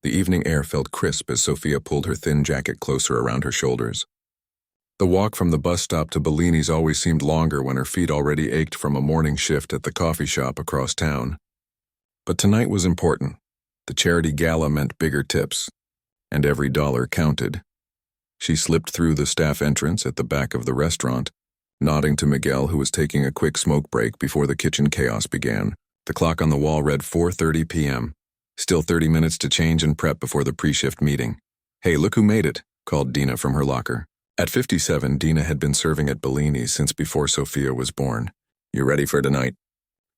The evening air felt crisp as Sophia pulled her thin jacket closer around her shoulders. The walk from the bus stop to Bellini's always seemed longer when her feet already ached from a morning shift at the coffee shop across town. But tonight was important. The charity gala meant bigger tips, and every dollar counted. She slipped through the staff entrance at the back of the restaurant, nodding to Miguel, who was taking a quick smoke break before the kitchen chaos began. The clock on the wall read 4:30 p.m. Still 30 minutes to change and prep before the pre-shift meeting. "Hey, look who made it," called Dina from her locker. At 57, Dina had been serving at Bellini's since before Sophia was born. "You ready for tonight?"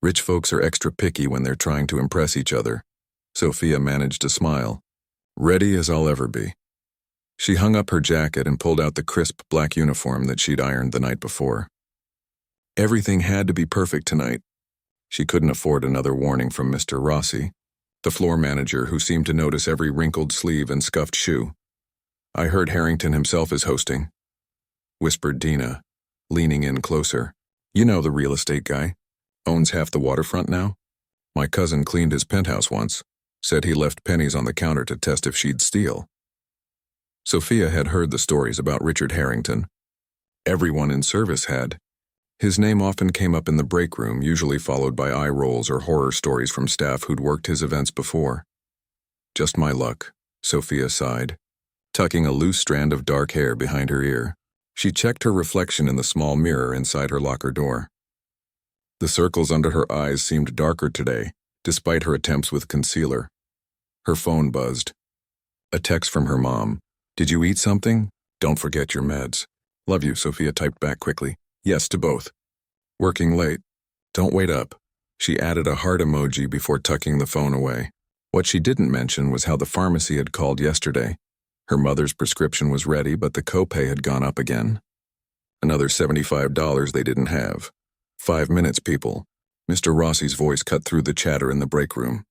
Rich folks are extra picky when they're trying to impress each other. Sophia managed to smile. "Ready as I'll ever be." She hung up her jacket and pulled out the crisp black uniform that she'd ironed the night before. Everything had to be perfect tonight. She couldn't afford another warning from Mr. Rossi, the floor manager who seemed to notice every wrinkled sleeve and scuffed shoe. "I heard Harrington himself is hosting," whispered Dina, leaning in closer. "You know, the real estate guy. Owns half the waterfront now. My cousin cleaned his penthouse once. Said he left pennies on the counter to test if she'd steal." Sophia had heard the stories about Richard Harrington. Everyone in service had. His name often came up in the break room, usually followed by eye rolls or horror stories from staff who'd worked his events before. "Just my luck," Sophia sighed, tucking a loose strand of dark hair behind her ear. She checked her reflection in the small mirror inside her locker door. The circles under her eyes seemed darker today, despite her attempts with concealer. Her phone buzzed. A text from her mom. "Did you eat something? Don't forget your meds. Love you," Sophia typed back quickly. "Yes to both. Working late. Don't wait up." She added a heart emoji before tucking the phone away. What she didn't mention was how the pharmacy had called yesterday. Her mother's prescription was ready, but the copay had gone up again. Another $75 they didn't have. 5 minutes, people. Mr. Rossi's voice cut through the chatter in the break room.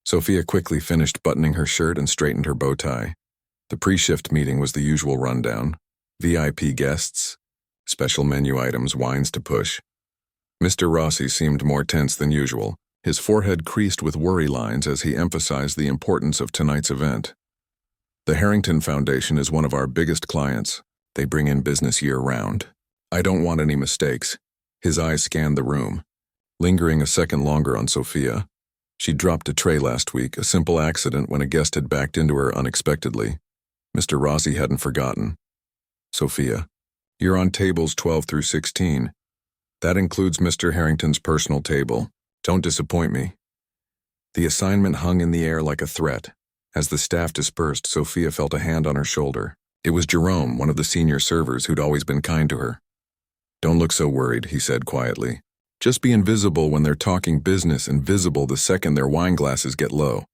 Sophia quickly finished buttoning her shirt and straightened her bow tie. The pre-shift meeting was the usual rundown. VIP guests, special menu items, wines to push. Mr. Rossi seemed more tense than usual, his forehead creased with worry lines as he emphasized the importance of tonight's event. "The Harrington Foundation is one of our biggest clients. They bring in business year-round. I don't want any mistakes." His eyes scanned the room, lingering a second longer on Sophia. She dropped a tray last week, a simple accident when a guest had backed into her unexpectedly. Mr. Rossi hadn't forgotten. "Sophia, you're on tables 12 through 16. That includes Mr. Harrington's personal table. Don't disappoint me." The assignment hung in the air like a threat. As the staff dispersed, Sophia felt a hand on her shoulder. It was Jerome, one of the senior servers who'd always been kind to her. "Don't look so worried," he said quietly. "Just be invisible when they're talking business and visible the second their wine glasses get low.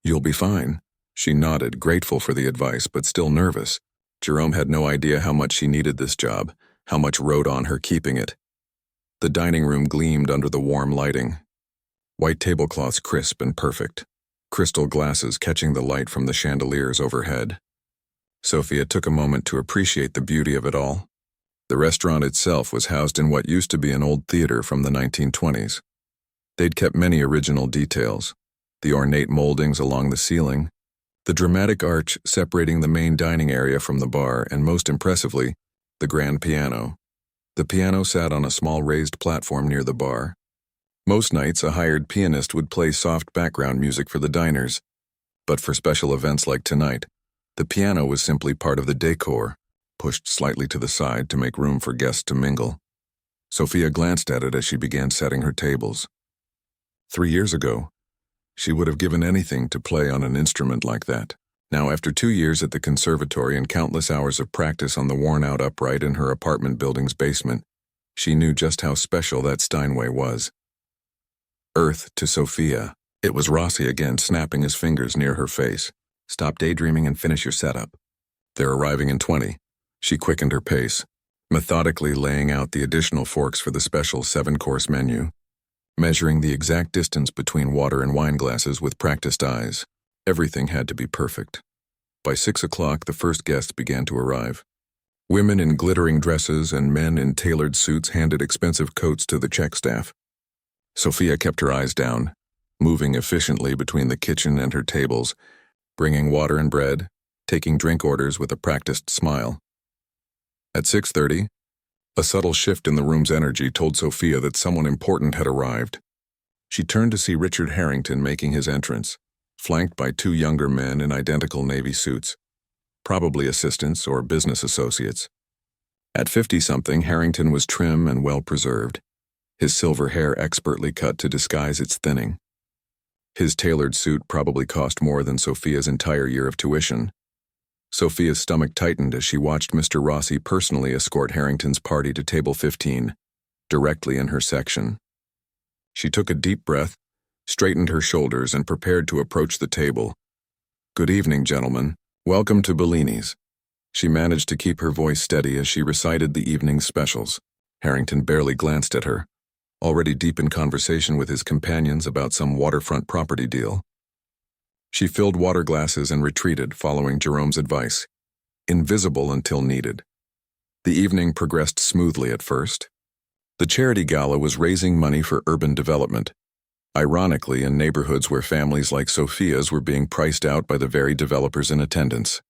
You'll be fine." She nodded, grateful for the advice, but still nervous. Jerome had no idea how much she needed this job, how much rode on her keeping it. The dining room gleamed under the warm lighting. White tablecloths crisp and perfect, crystal glasses catching the light from the chandeliers overhead. Sophia took a moment to appreciate the beauty of it all. The restaurant itself was housed in what used to be an old theater from the 1920s. They'd kept many original details: the ornate moldings along the ceiling, the dramatic arch separating the main dining area from the bar, and most impressively, the grand piano. The piano sat on a small raised platform near the bar. Most nights, a hired pianist would play soft background music for the diners, but for special events like tonight, the piano was simply part of the decor, pushed slightly to the side to make room for guests to mingle. Sophia glanced at it as she began setting her tables. 3 years ago, she would have given anything to play on an instrument like that. Now, after 2 years at the conservatory and countless hours of practice on the worn-out upright in her apartment building's basement, she knew just how special that Steinway was. Earth to Sophia. It was Rossi again, snapping his fingers near her face. "Stop daydreaming and finish your setup. They're arriving in 20. She quickened her pace, methodically laying out the additional forks for the special 7-course menu, measuring the exact distance between water and wine glasses with practiced eyes. Everything had to be perfect. By 6 o'clock, the first guests began to arrive. Women in glittering dresses and men in tailored suits handed expensive coats to the check staff. Sophia kept her eyes down, moving efficiently between the kitchen and her tables, bringing water and bread, taking drink orders with a practiced smile. At 6:30, a subtle shift in the room's energy told Sophia that someone important had arrived. She turned to see Richard Harrington making his entrance, flanked by two younger men in identical navy suits, probably assistants or business associates. At 50-something, Harrington was trim and well-preserved, his silver hair expertly cut to disguise its thinning. His tailored suit probably cost more than Sophia's entire year of tuition. Sophia's stomach tightened as she watched Mr. Rossi personally escort Harrington's party to table 15, directly in her section. She took a deep breath, straightened her shoulders, and prepared to approach the table. "Good evening, gentlemen. Welcome to Bellini's." She managed to keep her voice steady as she recited the evening's specials. Harrington barely glanced at her, already deep in conversation with his companions about some waterfront property deal. She filled water glasses and retreated, following Jerome's advice. Invisible until needed. The evening progressed smoothly at first. The charity gala was raising money for urban development, ironically in neighborhoods where families like Sophia's were being priced out by the very developers in attendance.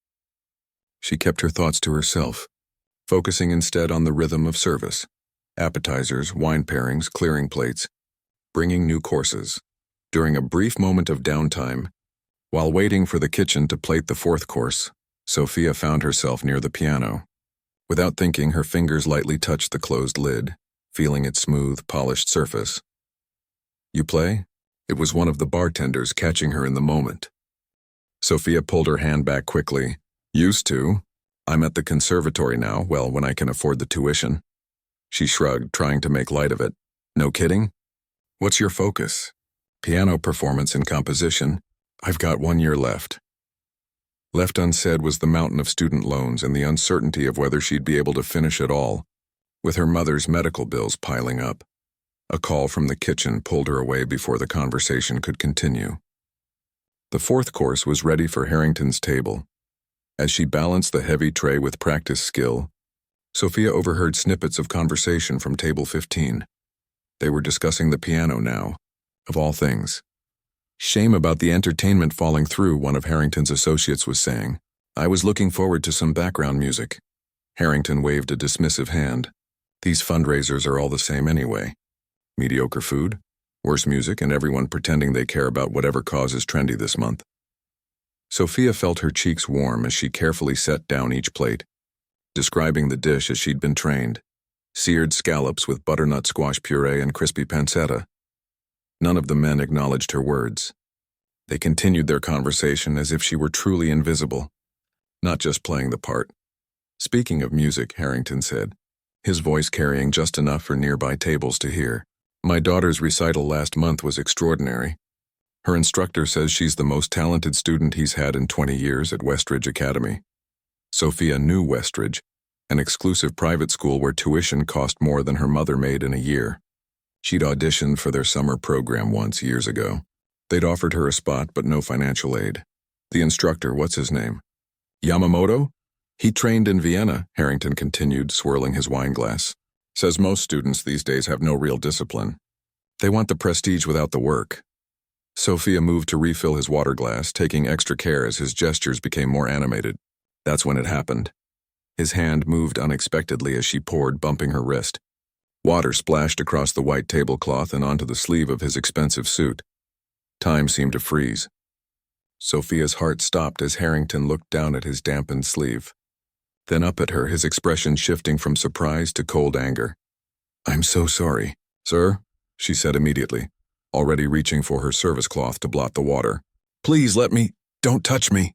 She kept her thoughts to herself, focusing instead on the rhythm of service. Appetizers, wine pairings, clearing plates, bringing new courses. During a brief moment of downtime, while waiting for the kitchen to plate the fourth course, Sophia found herself near the piano. Without thinking, her fingers lightly touched the closed lid, feeling its smooth, polished surface. "You play?" It was one of the bartenders catching her in the moment. Sophia pulled her hand back quickly. "Used to. I'm at the conservatory now, well, when I can afford the tuition." She shrugged, trying to make light of it. "No kidding? What's your focus?" "Piano performance and composition. I've got 1 year left." Left unsaid was the mountain of student loans and the uncertainty of whether she'd be able to finish at all, with her mother's medical bills piling up. A call from the kitchen pulled her away before the conversation could continue. The fourth course was ready for Harrington's table. As she balanced the heavy tray with practiced skill, Sophia overheard snippets of conversation from table 15. They were discussing the piano now, of all things. "Shame about the entertainment falling through," one of Harrington's associates was saying. "I was looking forward to some background music." Harrington waved a dismissive hand. "These fundraisers are all the same anyway. Mediocre food, worse music, and everyone pretending they care about whatever cause is trendy this month." Sophia felt her cheeks warm as she carefully set down each plate, describing the dish as she'd been trained. Seared scallops with butternut squash puree and crispy pancetta. None of the men acknowledged her words. They continued their conversation as if she were truly invisible, not just playing the part. "Speaking of music," Harrington said, his voice carrying just enough for nearby tables to hear, "my daughter's recital last month was extraordinary. Her instructor says she's the most talented student he's had in 20 years at Westridge Academy." Sophia knew Westridge, an exclusive private school where tuition cost more than her mother made in a year. She'd auditioned for their summer program once years ago. They'd offered her a spot, but no financial aid. The instructor, what's his name? "Yamamoto? He trained in Vienna," Harrington continued, swirling his wine glass. "Says most students these days have no real discipline. They want the prestige without the work." Sophia moved to refill his water glass, taking extra care as his gestures became more animated. That's when it happened. His hand moved unexpectedly as she poured, bumping her wrist. Water splashed across the white tablecloth and onto the sleeve of his expensive suit. Time seemed to freeze. Sophia's heart stopped as Harrington looked down at his dampened sleeve, then up at her, his expression shifting from surprise to cold anger. "I'm so sorry." "Sir," she said immediately, already reaching for her service cloth to blot the water. "Please let me. Don't touch me."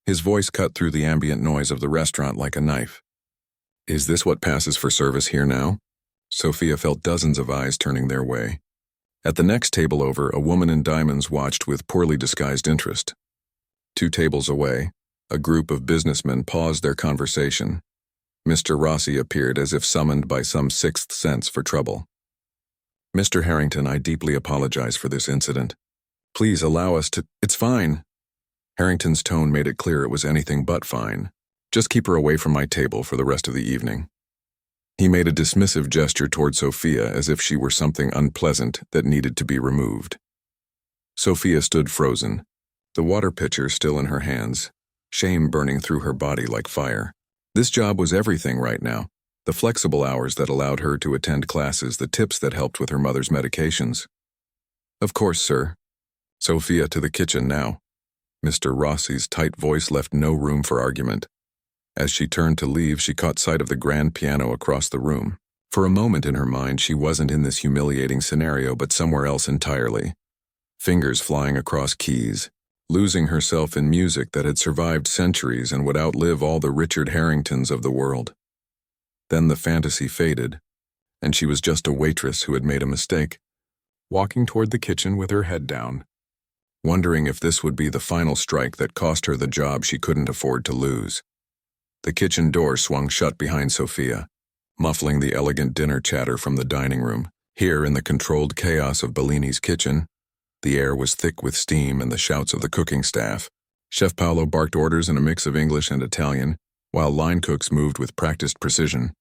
His voice cut through the ambient noise of the restaurant like a knife. "Is this what passes for service here now?" Sophia felt dozens of eyes turning their way. At the next table over, a woman in diamonds watched with poorly disguised interest. 2 tables away, a group of businessmen paused their conversation. Mr. Rossi appeared as if summoned by some sixth sense for trouble. "Mr. Harrington, I deeply apologize for this incident. Please allow us to—" "It's fine." Harrington's tone made it clear it was anything but fine. "Just keep her away from my table for the rest of the evening." He made a dismissive gesture toward Sophia as if she were something unpleasant that needed to be removed. Sophia stood frozen, the water pitcher still in her hands, shame burning through her body like fire. This job was everything right now. The flexible hours that allowed her to attend classes, the tips that helped with her mother's medications. Of course, sir. Sophia, to the kitchen now. Mr. Rossi's tight voice left no room for argument. As she turned to leave, she caught sight of the grand piano across the room. For a moment in her mind, she wasn't in this humiliating scenario, but somewhere else entirely. Fingers flying across keys, losing herself in music that had survived centuries and would outlive all the Richard Harringtons of the world. Then the fantasy faded, and she was just a waitress who had made a mistake, walking toward the kitchen with her head down, wondering if this would be the final strike that cost her the job she couldn't afford to lose. The kitchen door swung shut behind Sophia, muffling the elegant dinner chatter from the dining room. Here, in the controlled chaos of Bellini's kitchen, the air was thick with steam and the shouts of the cooking staff. Chef Paolo barked orders in a mix of English and Italian, while line cooks moved with practiced precision.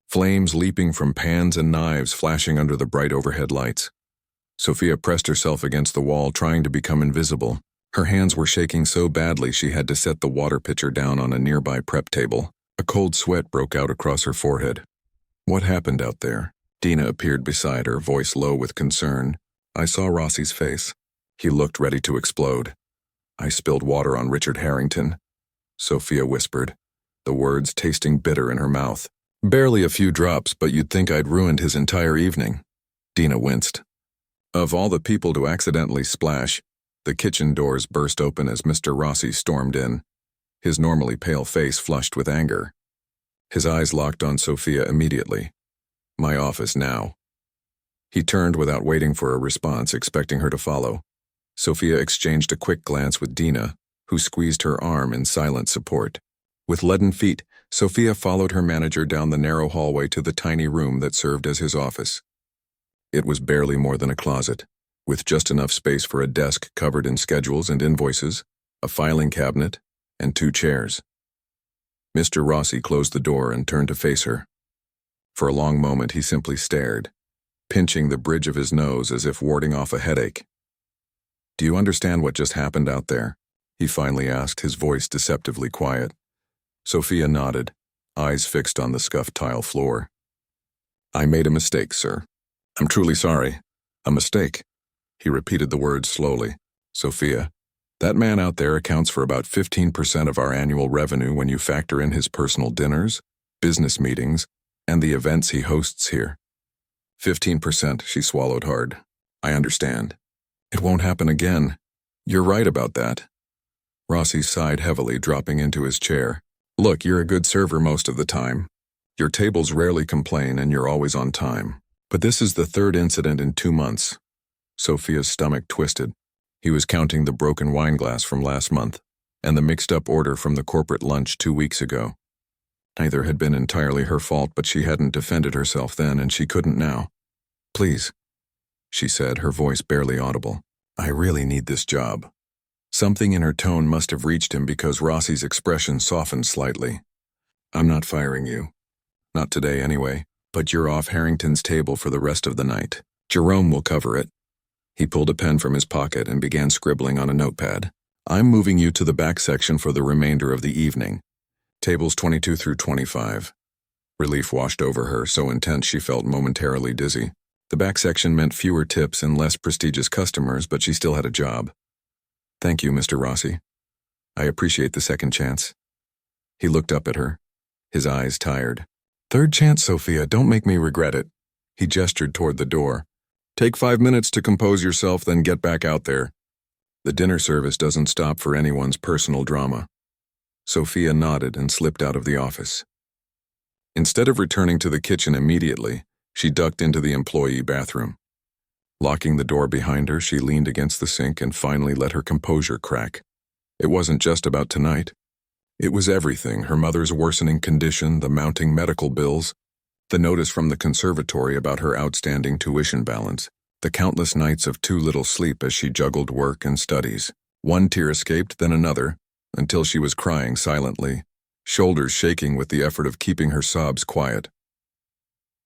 Flames leaping from pans and knives flashing under the bright overhead lights. Sophia pressed herself against the wall, trying to become invisible. Her hands were shaking so badly she had to set the water pitcher down on a nearby prep table. A cold sweat broke out across her forehead. What happened out there? Dina appeared beside her, voice low with concern. I saw Rossi's face. He looked ready to explode. I spilled water on Richard Harrington, Sophia whispered, the words tasting bitter in her mouth. Barely a few drops, but you'd think I'd ruined his entire evening. Dina winced. Of all the people to accidentally splash, the kitchen doors burst open as Mr. Rossi stormed in, his normally pale face flushed with anger. His eyes locked on Sophia immediately. My office now. He turned without waiting for a response, expecting her to follow. Sophia exchanged a quick glance with Dina, who squeezed her arm in silent support. With leaden feet, Sophia followed her manager down the narrow hallway to the tiny room that served as his office. It was barely more than a closet, with just enough space for a desk covered in schedules and invoices, a filing cabinet, and 2 chairs. Mr. Rossi closed the door and turned to face her. For a long moment he simply stared, pinching the bridge of his nose as if warding off a headache. Do you understand what just happened out there? He finally asked, his voice deceptively quiet. Sophia nodded, eyes fixed on the scuffed tile floor. I made a mistake, sir. I'm truly sorry. A mistake. He repeated the words slowly. Sophia, that man out there accounts for about 15% of our annual revenue when you factor in his personal dinners, business meetings, and the events he hosts here. 15%, she swallowed hard. I understand. It won't happen again. You're right about that. Rossi sighed heavily, dropping into his chair. Look, you're a good server most of the time. Your tables rarely complain and you're always on time. But this is the 3rd incident in 2 months. Sophia's stomach twisted. He was counting the broken wine glass from last month and the mixed-up order from the corporate lunch 2 weeks ago. Neither had been entirely her fault, but she hadn't defended herself then and she couldn't now. Please, she said, her voice barely audible. I really need this job. Something in her tone must have reached him because Rossi's expression softened slightly. I'm not firing you. Not today anyway, but you're off Harrington's table for the rest of the night. Jerome will cover it. He pulled a pen from his pocket and began scribbling on a notepad. I'm moving you to the back section for the remainder of the evening. Tables 22 through 25. Relief washed over her, so intense she felt momentarily dizzy. The back section meant fewer tips and less prestigious customers, but she still had a job. Thank you, Mr. Rossi. I appreciate the second chance. He looked up at her, his eyes tired. 3rd chance, Sophia, don't make me regret it. He gestured toward the door. Take 5 minutes to compose yourself, then get back out there. The dinner service doesn't stop for anyone's personal drama. Sophia nodded and slipped out of the office. Instead of returning to the kitchen immediately, she ducked into the employee bathroom. Locking the door behind her, she leaned against the sink and finally let her composure crack. It wasn't just about tonight. It was everything: her mother's worsening condition, the mounting medical bills, the notice from the conservatory about her outstanding tuition balance, the countless nights of too little sleep as she juggled work and studies. One tear escaped, then another, until she was crying silently, shoulders shaking with the effort of keeping her sobs quiet.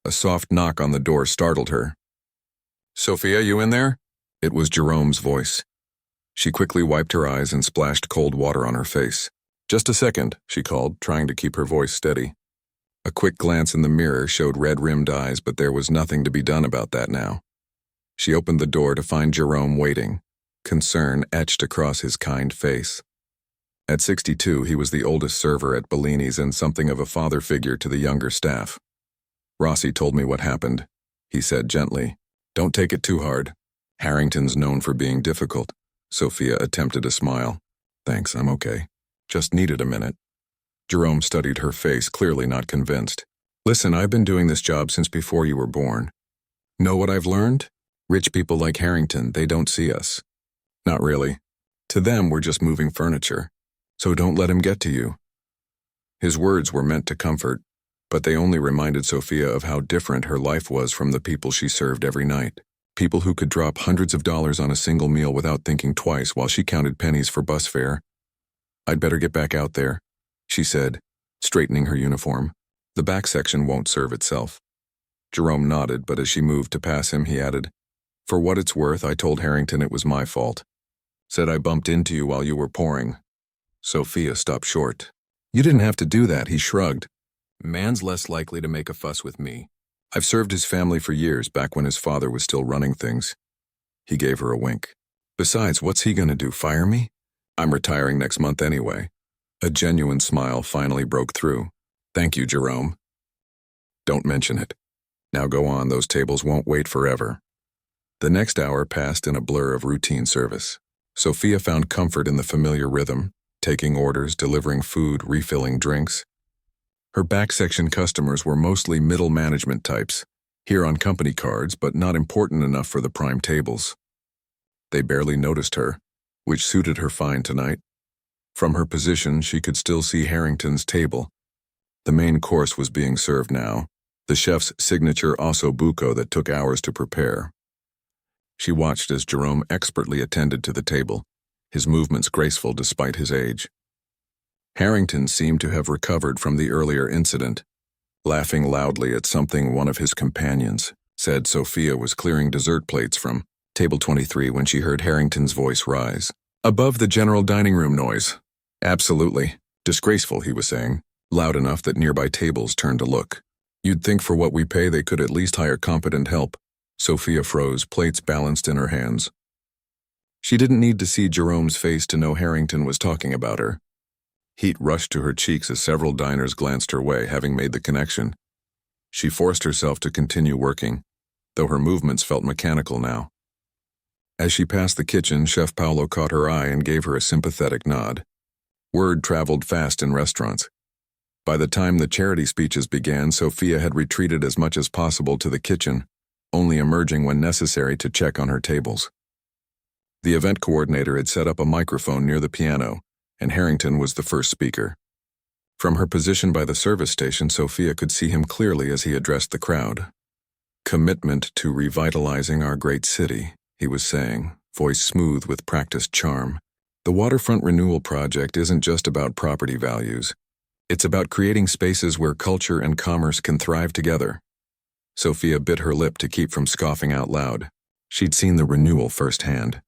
A soft knock on the door startled her. Sophia, you in there? It was Jerome's voice. She quickly wiped her eyes and splashed cold water on her face. "Just a second," she called, trying to keep her voice steady. A quick glance in the mirror showed red-rimmed eyes, but there was nothing to be done about that now. She opened the door to find Jerome waiting, concern etched across his kind face. At 62, he was the oldest server at Bellini's and something of a father figure to the younger staff. "Rossi told me what happened," he said gently. "Don't take it too hard. Harrington's known for being difficult." Sophia attempted a smile. "Thanks, I'm okay. Just needed a minute." Jerome studied her face, clearly not convinced. "Listen, I've been doing this job since before you were born. Know what I've learned? Rich people like Harrington, they don't see us. Not really. To them, we're just moving furniture. So don't let him get to you." His words were meant to comfort, but they only reminded Sophia of how different her life was from the people she served every night. People who could drop hundreds of dollars on a single meal without thinking twice while she counted pennies for bus fare. "I'd better get back out there," she said, straightening her uniform. "The back section won't serve itself." Jerome nodded, but as she moved to pass him, he added, "For what it's worth, I told Harrington it was my fault. Said I bumped into you while you were pouring." Sophia stopped short. "You didn't have to do that," he shrugged. "Man's less likely to make a fuss with me. I've served his family for years, back when his father was still running things." He gave her a wink. "Besides, what's he gonna do, fire me? I'm retiring next month anyway." A genuine smile finally broke through. "Thank you, Jerome. Don't mention it. Now go on, those tables won't wait forever." The next hour passed in a blur of routine service. Sophia found comfort in the familiar rhythm, taking orders, delivering food, refilling drinks. Her back section customers were mostly middle management types, here on company cards but not important enough for the prime tables. They barely noticed her, which suited her fine tonight. From her position, she could still see Harrington's table. The main course was being served now, the chef's signature osso buco that took hours to prepare. She watched as Jerome expertly attended to the table, his movements graceful despite his age. Harrington seemed to have recovered from the earlier incident, laughing loudly at something one of his companions said. Sophia was clearing dessert plates from table 23 when she heard Harrington's voice rise above the general dining room noise. "Absolutely. Disgraceful," he was saying, loud enough that nearby tables turned to look. "You'd think for what we pay they could at least hire competent help." Sophia froze, plates balanced in her hands. She didn't need to see Jerome's face to know Harrington was talking about her. Heat rushed to her cheeks as several diners glanced her way, having made the connection. She forced herself to continue working, though her movements felt mechanical now. As she passed the kitchen, Chef Paolo caught her eye and gave her a sympathetic nod. Word traveled fast in restaurants. By the time the charity speeches began, Sophia had retreated as much as possible to the kitchen, only emerging when necessary to check on her tables. The event coordinator had set up a microphone near the piano, and Harrington was the first speaker. From her position by the service station, Sophia could see him clearly as he addressed the crowd. "Commitment to revitalizing our great city," he was saying, voice smooth with practiced charm. "The waterfront renewal project isn't just about property values. It's about creating spaces where culture and commerce can thrive together." Sophia bit her lip to keep from scoffing out loud. She'd seen the renewal firsthand.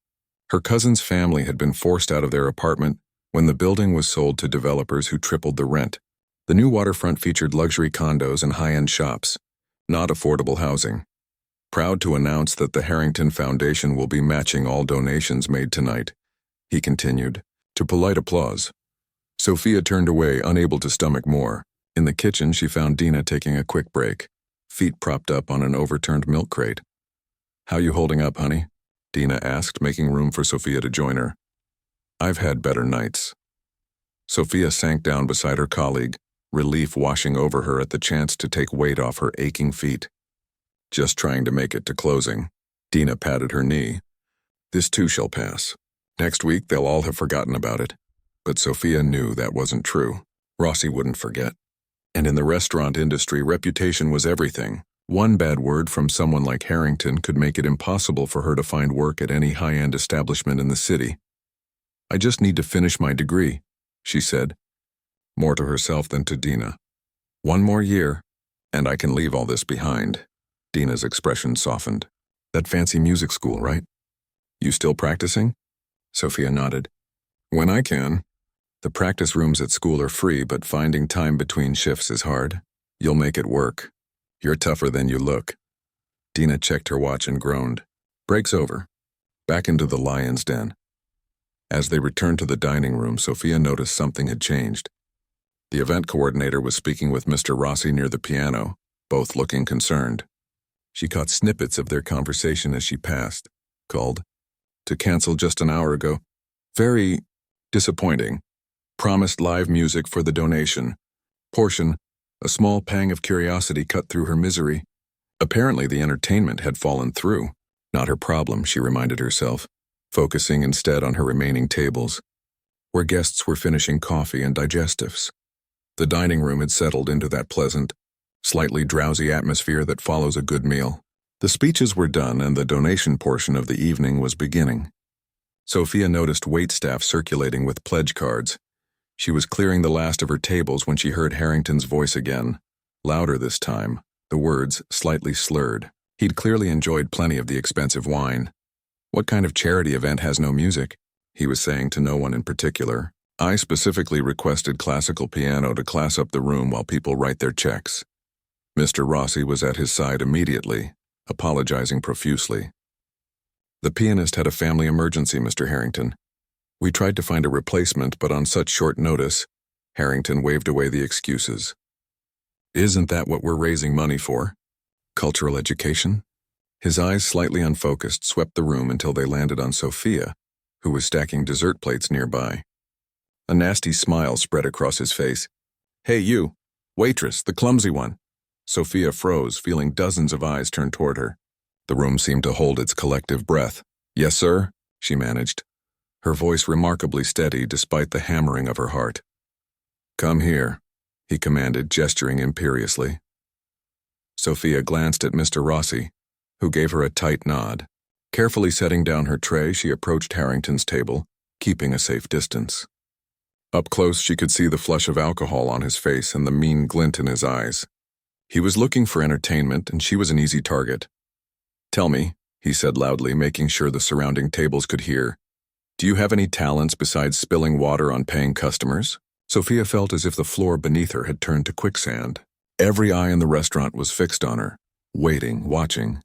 Her cousin's family had been forced out of their apartment when the building was sold to developers who tripled the rent. The new waterfront featured luxury condos and high-end shops, not affordable housing. "Proud to announce that the Harrington Foundation will be matching all donations made tonight," he continued, to polite applause. Sophia turned away, unable to stomach more. In the kitchen, she found Dina taking a quick break, feet propped up on an overturned milk crate. "How you holding up, honey?" Dina asked, making room for Sophia to join her. "I've had better nights." Sophia sank down beside her colleague, relief washing over her at the chance to take weight off her aching feet. "Just trying to make it to closing." Dina patted her knee. "This too shall pass. Next week they'll all have forgotten about it." But Sophia knew that wasn't true. Rossi wouldn't forget. And in the restaurant industry, reputation was everything. One bad word from someone like Harrington could make it impossible for her to find work at any high-end establishment in the city. "I just need to finish my degree," she said, more to herself than to Dina. "One more year, and I can leave all this behind." Dina's expression softened. "That fancy music school, right? You still practicing?" Sophia nodded. When I can. The practice rooms at school are free, but finding time between shifts is hard. You'll make it work. You're tougher than you look. Dina checked her watch and groaned. Break's over. Back into the lion's den. As they returned to the dining room, Sophia noticed something had changed. The event coordinator was speaking with Mr. Rossi near the piano, both looking concerned. She caught snippets of their conversation as she passed. Called. To cancel just an hour ago. Very disappointing. Promised live music for the donation. Portion. A small pang of curiosity cut through her misery. Apparently the entertainment had fallen through. Not her problem, she reminded herself, focusing instead on her remaining tables, where guests were finishing coffee and digestives. The dining room had settled into that pleasant, slightly drowsy atmosphere that follows a good meal. The speeches were done and the donation portion of the evening was beginning. Sophia noticed waitstaff circulating with pledge cards. She was clearing the last of her tables when she heard Harrington's voice again, louder this time, the words slightly slurred. He'd clearly enjoyed plenty of the expensive wine. What kind of charity event has no music? He was saying to no one in particular. I specifically requested classical piano to class up the room while people write their checks. Mr. Rossi was at his side immediately, apologizing profusely. The pianist had a family emergency, Mr. Harrington. We tried to find a replacement, but on such short notice, Harrington waved away the excuses. Isn't that what we're raising money for? Cultural education? His eyes, slightly unfocused, swept the room until they landed on Sophia, who was stacking dessert plates nearby. A nasty smile spread across his face. Hey you, waitress, the clumsy one. Sophia froze, feeling dozens of eyes turn toward her. The room seemed to hold its collective breath. Yes, sir, she managed, her voice remarkably steady despite the hammering of her heart. Come here, he commanded, gesturing imperiously. Sophia glanced at Mr. Rossi, who gave her a tight nod. Carefully setting down her tray, she approached Harrington's table, keeping a safe distance. Up close, she could see the flush of alcohol on his face and the mean glint in his eyes. He was looking for entertainment, and she was an easy target. Tell me, he said loudly, making sure the surrounding tables could hear. Do you have any talents besides spilling water on paying customers? Sophia felt as if the floor beneath her had turned to quicksand. Every eye in the restaurant was fixed on her, waiting, watching.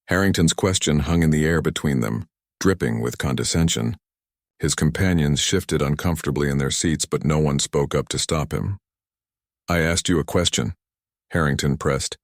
Harrington's question hung in the air between them, dripping with condescension. His companions shifted uncomfortably in their seats, but no one spoke up to stop him. I asked you a question, Harrington pressed,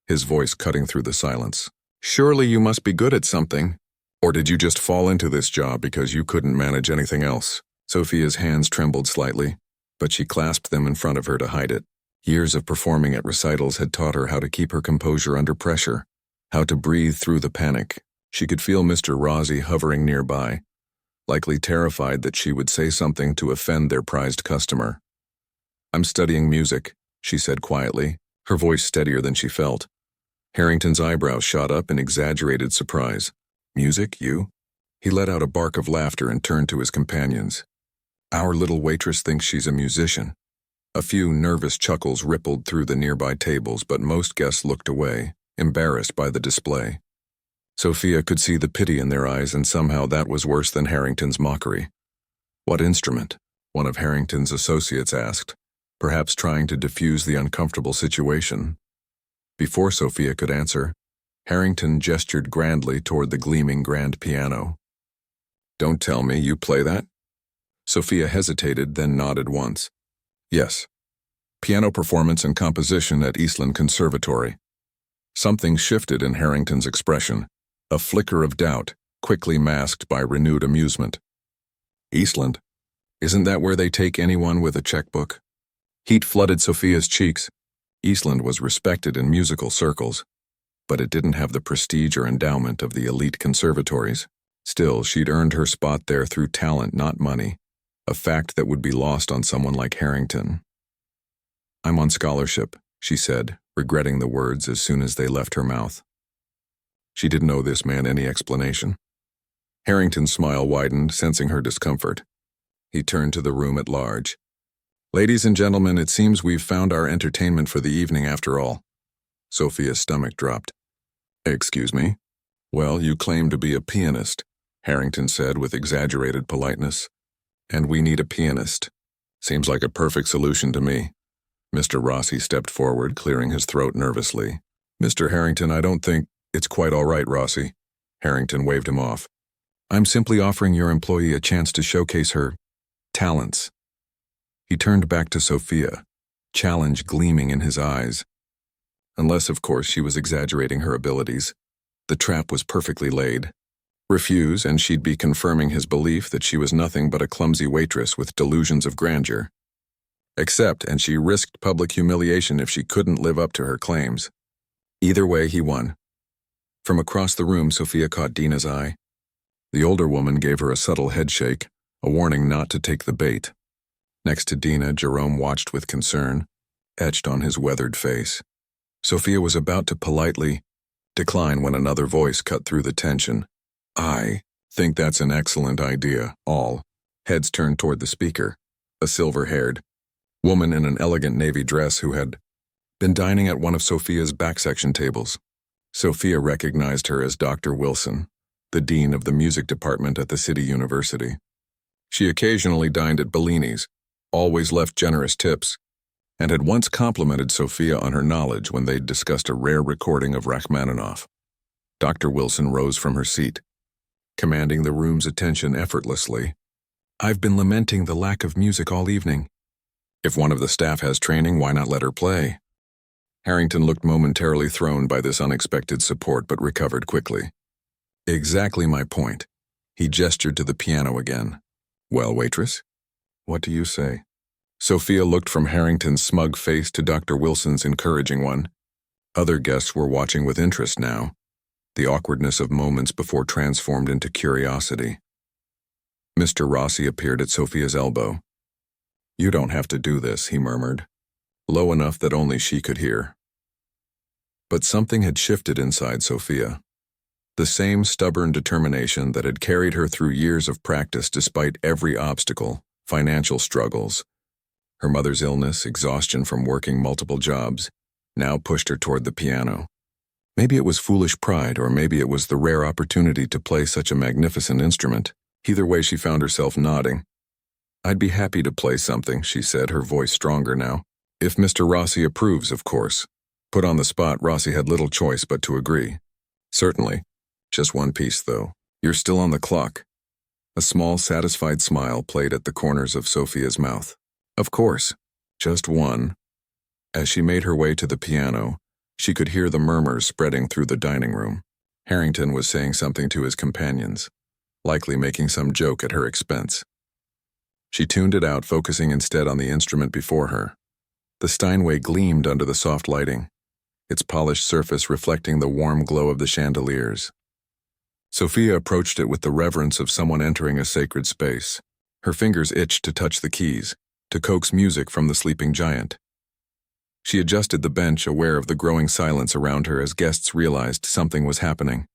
his voice cutting through the silence. Surely you must be good at something. Or did you just fall into this job because you couldn't manage anything else? Sophia's hands trembled slightly, but she clasped them in front of her to hide it. Years of performing at recitals had taught her how to keep her composure under pressure, how to breathe through the panic. She could feel Mr. Rossi hovering nearby, likely terrified that she would say something to offend their prized customer. I'm studying music, she said quietly, her voice steadier than she felt. Harrington's eyebrows shot up in exaggerated surprise. Music, you? He let out a bark of laughter and turned to his companions. Our little waitress thinks she's a musician. A few nervous chuckles rippled through the nearby tables, but most guests looked away, embarrassed by the display. Sophia could see the pity in their eyes, and somehow that was worse than Harrington's mockery. What instrument? One of Harrington's associates asked, perhaps trying to diffuse the uncomfortable situation. Before Sophia could answer, Harrington gestured grandly toward the gleaming grand piano. Don't tell me you play that? Sophia hesitated, then nodded once. Yes. Piano performance and composition at Eastland Conservatory. Something shifted in Harrington's expression, a flicker of doubt, quickly masked by renewed amusement. Eastland? Isn't that where they take anyone with a checkbook? Heat flooded Sophia's cheeks. Eastland was respected in musical circles, but it didn't have the prestige or endowment of the elite conservatories. Still, she'd earned her spot there through talent, not money, a fact that would be lost on someone like Harrington. I'm on scholarship, she said, regretting the words as soon as they left her mouth. She didn't owe this man any explanation. Harrington's smile widened, sensing her discomfort. He turned to the room at large. Ladies and gentlemen, it seems we've found our entertainment for the evening after all. Sophia's stomach dropped. Excuse me? Well, you claim to be a pianist. Harrington said with exaggerated politeness. And we need a pianist. Seems like a perfect solution to me. Mr. Rossi stepped forward, clearing his throat nervously. Mr. Harrington, I don't think it's quite all right, Rossi. Harrington waved him off. I'm simply offering your employee a chance to showcase her talents. He turned back to Sophia, challenge gleaming in his eyes. Unless, of course, she was exaggerating her abilities. The trap was perfectly laid. Refuse, and she'd be confirming his belief that she was nothing but a clumsy waitress with delusions of grandeur. Accept, and she risked public humiliation if she couldn't live up to her claims. Either way, he won. From across the room, Sophia caught Dina's eye. The older woman gave her a subtle headshake, a warning not to take the bait. Next to Dina, Jerome watched with concern, etched on his weathered face. Sophia was about to politely decline when another voice cut through the tension. I think that's an excellent idea, all. Heads turned toward the speaker, a silver-haired woman in an elegant navy dress who had been dining at one of Sophia's back-section tables. Sophia recognized her as Dr. Wilson, the dean of the music department at the city university. She occasionally dined at Bellini's, always left generous tips, and had once complimented Sophia on her knowledge when they'd discussed a rare recording of Rachmaninoff. Dr. Wilson rose from her seat, commanding the room's attention effortlessly. I've been lamenting the lack of music all evening. If one of the staff has training, why not let her play? Harrington looked momentarily thrown by this unexpected support but recovered quickly. Exactly my point. He gestured to the piano again. Well, waitress, what do you say? Sophia looked from Harrington's smug face to Dr. Wilson's encouraging one. Other guests were watching with interest now, the awkwardness of moments before transformed into curiosity. Mr. Rossi appeared at Sophia's elbow. You don't have to do this, he murmured, low enough that only she could hear. But something had shifted inside Sophia. The same stubborn determination that had carried her through years of practice despite every obstacle, financial struggles, her mother's illness, exhaustion from working multiple jobs, now pushed her toward the piano. Maybe it was foolish pride, or maybe it was the rare opportunity to play such a magnificent instrument. Either way, she found herself nodding. I'd be happy to play something, she said, her voice stronger now. If Mr. Rossi approves, of course. Put on the spot, Rossi had little choice but to agree. Certainly. Just one piece, though. You're still on the clock. A small, satisfied smile played at the corners of Sophia's mouth. Of course. Just one. As she made her way to the piano, she could hear the murmurs spreading through the dining room. Harrington was saying something to his companions, likely making some joke at her expense. She tuned it out, focusing instead on the instrument before her. The Steinway gleamed under the soft lighting, its polished surface reflecting the warm glow of the chandeliers. Sophia approached it with the reverence of someone entering a sacred space. Her fingers itched to touch the keys, to coax music from the sleeping giant. She adjusted the bench, aware of the growing silence around her as guests realized something was happening.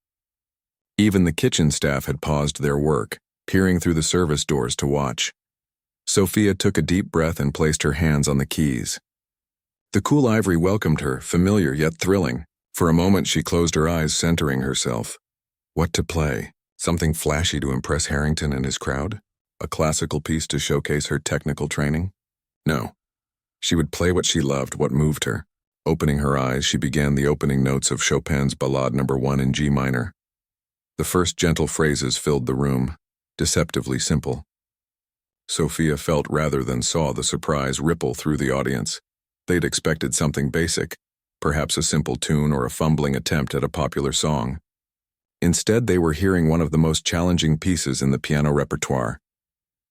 Even the kitchen staff had paused their work, peering through the service doors to watch. Sophia took a deep breath and placed her hands on the keys. The cool ivory welcomed her, familiar yet thrilling. For a moment she closed her eyes, centering herself. What to play? Something flashy to impress Harrington and his crowd? A classical piece to showcase her technical training? No. She would play what she loved, what moved her. Opening her eyes, she began the opening notes of Chopin's Ballade No. 1 in G minor. The first gentle phrases filled the room, deceptively simple. Sophia felt rather than saw the surprise ripple through the audience. They'd expected something basic, perhaps a simple tune or a fumbling attempt at a popular song. Instead, they were hearing one of the most challenging pieces in the piano repertoire.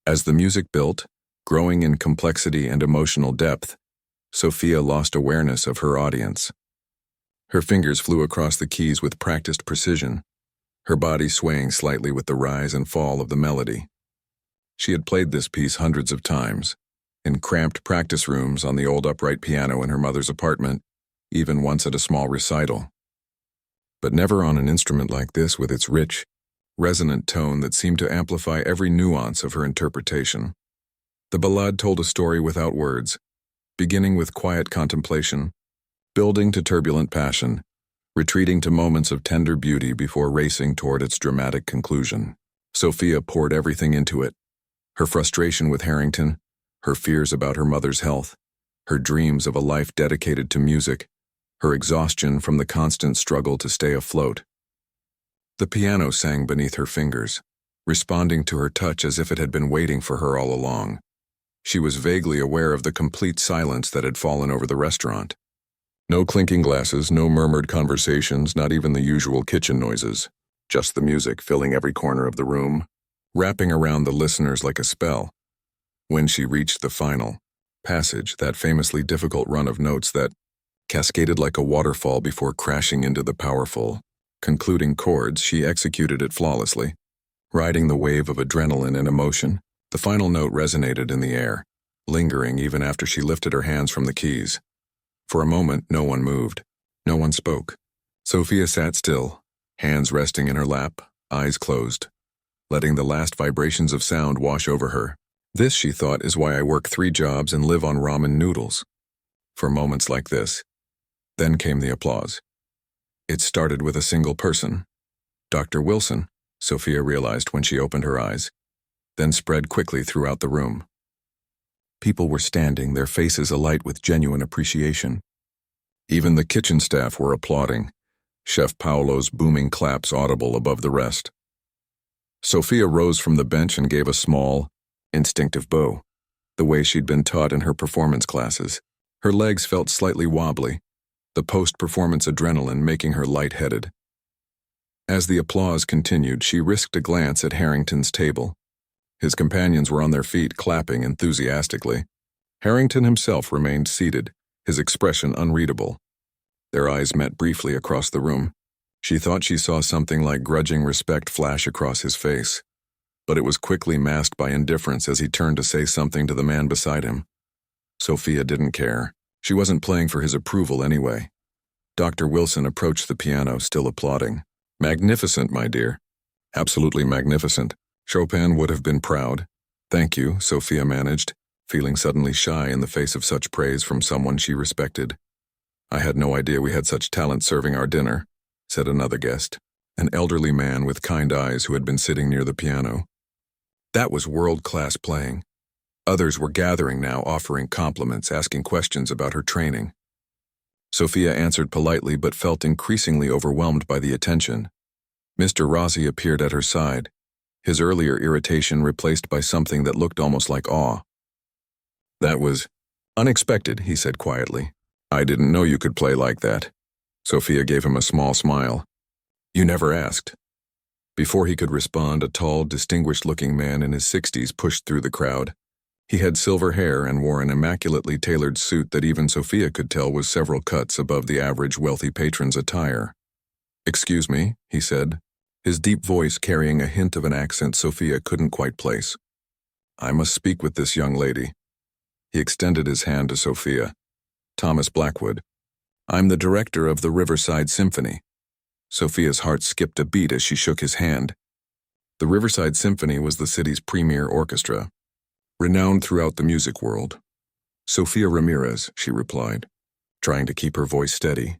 As the music built, growing in complexity and emotional depth, Sophia lost awareness of her audience. Her fingers flew across the keys with practiced precision, her body swaying slightly with the rise and fall of the melody. She had played this piece hundreds of times, in cramped practice rooms, on the old upright piano in her mother's apartment, even once at a small recital. But never on an instrument like this, with its rich, resonant tone that seemed to amplify every nuance of her interpretation. The ballade told a story without words, beginning with quiet contemplation, building to turbulent passion, retreating to moments of tender beauty before racing toward its dramatic conclusion. Sophia poured everything into it. Her frustration with Harrington, her fears about her mother's health, her dreams of a life dedicated to music, her exhaustion from the constant struggle to stay afloat. The piano sang beneath her fingers, responding to her touch as if it had been waiting for her all along. She was vaguely aware of the complete silence that had fallen over the restaurant. No clinking glasses, no murmured conversations, not even the usual kitchen noises. Just the music filling every corner of the room, wrapping around the listeners like a spell. When she reached the final passage, that famously difficult run of notes that cascaded like a waterfall before crashing into the powerful, concluding chords, she executed it flawlessly. Riding the wave of adrenaline and emotion, the final note resonated in the air, lingering even after she lifted her hands from the keys. For a moment, no one moved. No one spoke. Sophia sat still, hands resting in her lap, eyes closed, letting the last vibrations of sound wash over her. This, she thought, is why I work 3 jobs and live on ramen noodles. For moments like this. Then came the applause. It started with a single person. Dr. Wilson, Sophia realized when she opened her eyes, then spread quickly throughout the room. People were standing, their faces alight with genuine appreciation. Even the kitchen staff were applauding, Chef Paolo's booming claps audible above the rest. Sophia rose from the bench and gave a small, instinctive bow, the way she'd been taught in her performance classes. Her legs felt slightly wobbly, the post-performance adrenaline making her lightheaded. As the applause continued, she risked a glance at Harrington's table. His companions were on their feet, clapping enthusiastically. Harrington himself remained seated, his expression unreadable. Their eyes met briefly across the room. She thought she saw something like grudging respect flash across his face, but it was quickly masked by indifference as he turned to say something to the man beside him. Sophia didn't care. She wasn't playing for his approval anyway. Dr. Wilson approached the piano, still applauding. "Magnificent, my dear. Absolutely magnificent. Chopin would have been proud." "Thank you," Sophia managed, feeling suddenly shy in the face of such praise from someone she respected. "I had no idea we had such talent serving our dinner," said another guest, an elderly man with kind eyes who had been sitting near the piano. That was world-class playing. Others were gathering now, offering compliments, asking questions about her training. Sophia answered politely but felt increasingly overwhelmed by the attention. Mr. Rossi appeared at her side, his earlier irritation replaced by something that looked almost like awe. "That was unexpected," he said quietly. "I didn't know you could play like that." Sophia gave him a small smile. "You never asked." Before he could respond, a tall, distinguished-looking man in his 60s pushed through the crowd. He had silver hair and wore an immaculately tailored suit that even Sophia could tell was several cuts above the average wealthy patron's attire. "Excuse me," he said, his deep voice carrying a hint of an accent Sophia couldn't quite place. "I must speak with this young lady." He extended his hand to Sophia. "Thomas Blackwood. I'm the director of the Riverside Symphony." Sophia's heart skipped a beat as she shook his hand. The Riverside Symphony was the city's premier orchestra, renowned throughout the music world. "Sophia Ramirez," she replied, trying to keep her voice steady.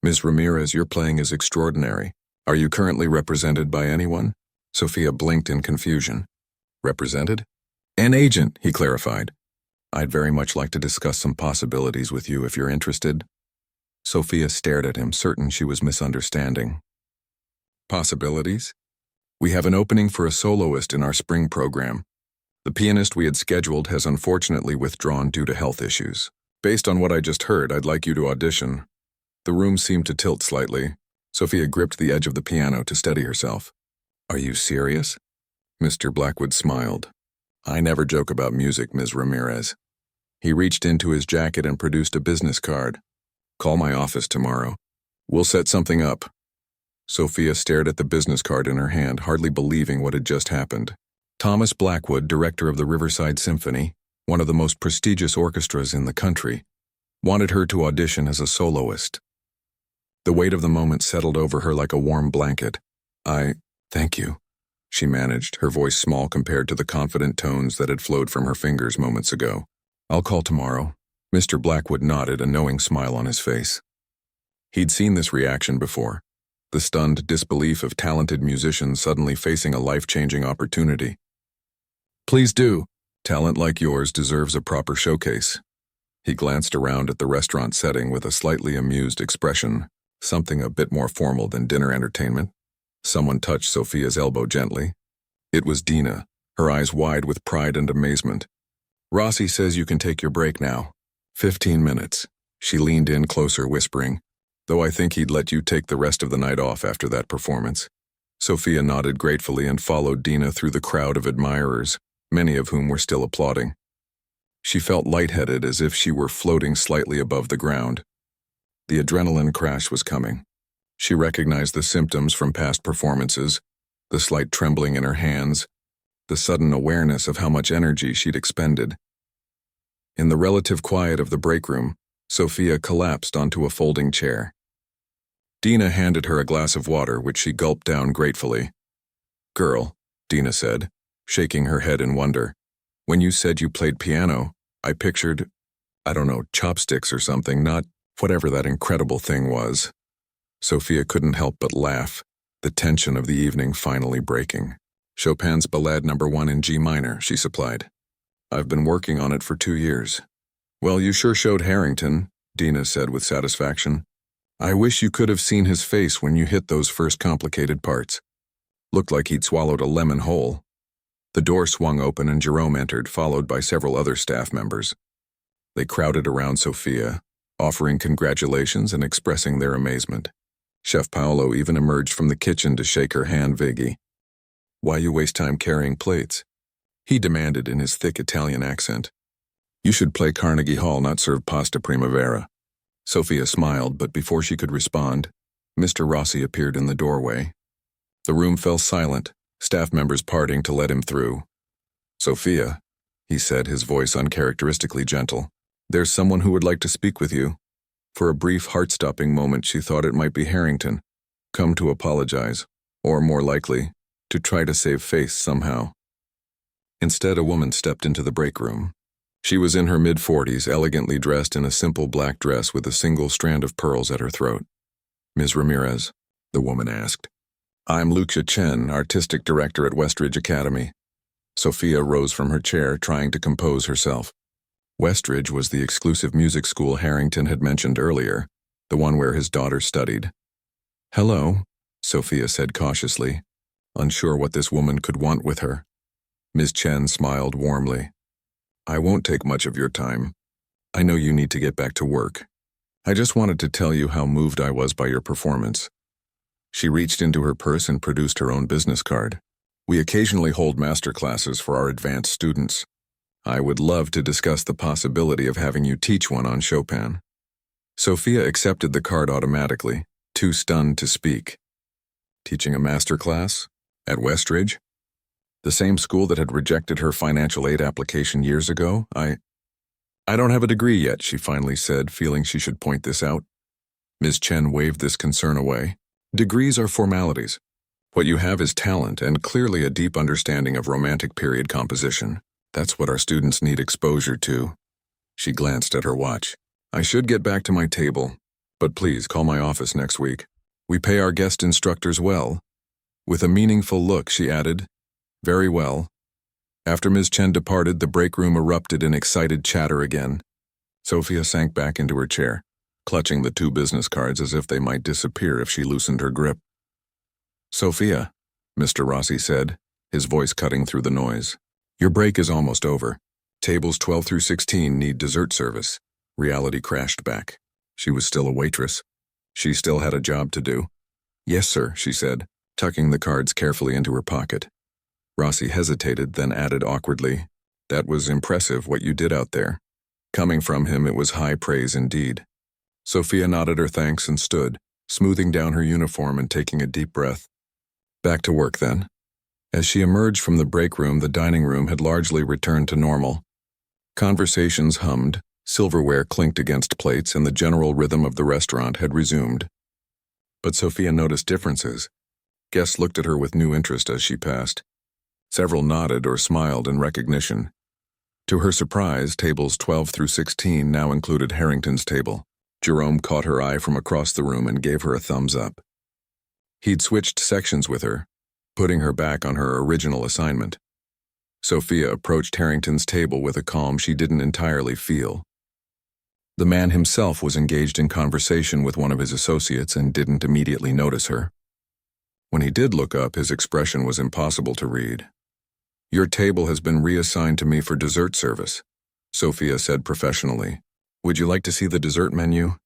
"Ms. Ramirez, your playing is extraordinary. Are you currently represented by anyone?" Sophia blinked in confusion. "Represented?" "An agent," he clarified. "I'd very much like to discuss some possibilities with you if you're interested." Sophia stared at him, certain she was misunderstanding. "Possibilities? We have an opening for a soloist in our spring program. The pianist we had scheduled has unfortunately withdrawn due to health issues. Based on what I just heard, I'd like you to audition." The room seemed to tilt slightly. Sophia gripped the edge of the piano to steady herself. "Are you serious?" Mr. Blackwood smiled. "I never joke about music, Ms. Ramirez." He reached into his jacket and produced a business card. "Call my office tomorrow. We'll set something up." Sophia stared at the business card in her hand, hardly believing what had just happened. Thomas Blackwood, director of the Riverside Symphony, one of the most prestigious orchestras in the country, wanted her to audition as a soloist. The weight of the moment settled over her like a warm blanket. Thank you," she managed, her voice small compared to the confident tones that had flowed from her fingers moments ago. "I'll call tomorrow." Mr. Blackwood nodded, a knowing smile on his face. He'd seen this reaction before. the stunned disbelief of talented musicians suddenly facing a life-changing opportunity. Please do. Talent like yours deserves a proper showcase. He glanced around at the restaurant setting with a slightly amused expression, something a bit more formal than dinner entertainment. Someone touched Sophia's elbow gently. It was Dina, her eyes wide with pride and amazement. Rossi says you can take your break now. 15 minutes. She leaned in closer, whispering, though I think he'd let you take the rest of the night off after that performance. Sophia nodded gratefully and followed Dina through the crowd of admirers, many of whom were still applauding. She felt lightheaded, as if she were floating slightly above the ground. The adrenaline crash was coming. She recognized the symptoms from past performances, the slight trembling in her hands, the sudden awareness of how much energy she'd expended. In the relative quiet of the break room, Sophia collapsed onto a folding chair. Dina handed her a glass of water, which she gulped down gratefully. Girl, Dina said, shaking her head in wonder. When you said you played piano, I pictured, I don't know, chopsticks or something, not whatever that incredible thing was. Sophia couldn't help but laugh, the tension of the evening finally breaking. Chopin's Ballade No. 1 in G minor, she supplied. I've been working on it for 2 years. Well, you sure showed Harrington, Dina said with satisfaction. I wish you could have seen his face when you hit those first complicated parts. Looked like he'd swallowed a lemon whole. The door swung open and Jerome entered, followed by several other staff members. They crowded around Sophia, offering congratulations and expressing their amazement. Chef Paolo even emerged from the kitchen to shake her hand vaguely. Why you waste time carrying plates? He demanded in his thick Italian accent. You should play Carnegie Hall, not serve pasta primavera. Sophia smiled, but before she could respond, Mr. Rossi appeared in the doorway. The room fell silent, staff members parting to let him through. Sophia, he said, his voice uncharacteristically gentle, there's someone who would like to speak with you. For a brief, heart-stopping moment, she thought it might be Harrington, come to apologize, or more likely, to try to save face somehow. Instead, a woman stepped into the break room. She was in her mid-40s, elegantly dressed in a simple black dress with a single strand of pearls at her throat. Ms. Ramirez, the woman asked. I'm Lucia Chen, artistic director at Westridge Academy. Sophia rose from her chair, trying to compose herself. Westridge was the exclusive music school Harrington had mentioned earlier, the one where his daughter studied. Hello, Sophia said cautiously, unsure what this woman could want with her. Ms. Chen smiled warmly. I won't take much of your time. I know you need to get back to work. I just wanted to tell you how moved I was by your performance. She reached into her purse and produced her own business card. We occasionally hold master classes for our advanced students. I would love to discuss the possibility of having you teach one on Chopin. Sophia accepted the card automatically, too stunned to speak. Teaching a master class? At Westridge? The same school that had rejected her financial aid application years ago? I don't have a degree yet, she finally said, feeling she should point this out. Ms. Chen waved this concern away. Degrees are formalities. What you have is talent and clearly a deep understanding of romantic period composition. That's what our students need exposure to. She glanced at her watch. I should get back to my table, but please call my office next week. We pay our guest instructors well. With a meaningful look, she added, Very well. After Ms. Chen departed, the break room erupted in excited chatter again. Sophia sank back into her chair, clutching the 2 business cards as if they might disappear if she loosened her grip. Sophia, Mr. Rossi said, his voice cutting through the noise. Your break is almost over. Tables 12 through 16 need dessert service. Reality crashed back. She was still a waitress. She still had a job to do. Yes, sir, she said, tucking the cards carefully into her pocket. Rossi hesitated, then added awkwardly, That was impressive what you did out there. Coming from him, it was high praise indeed. Sophia nodded her thanks and stood, smoothing down her uniform and taking a deep breath. Back to work then. As she emerged from the break room, the dining room had largely returned to normal. Conversations hummed, silverware clinked against plates, and the general rhythm of the restaurant had resumed. But Sophia noticed differences. Guests looked at her with new interest as she passed. Several nodded or smiled in recognition. To her surprise, tables 12 through 16 now included Harrington's table. Jerome caught her eye from across the room and gave her a thumbs up. He'd switched sections with her, putting her back on her original assignment. Sophia approached Harrington's table with a calm she didn't entirely feel. The man himself was engaged in conversation with one of his associates and didn't immediately notice her. When he did look up, his expression was impossible to read. "Your table has been reassigned to me for dessert service," Sophia said professionally. "Would you like to see the dessert menu?"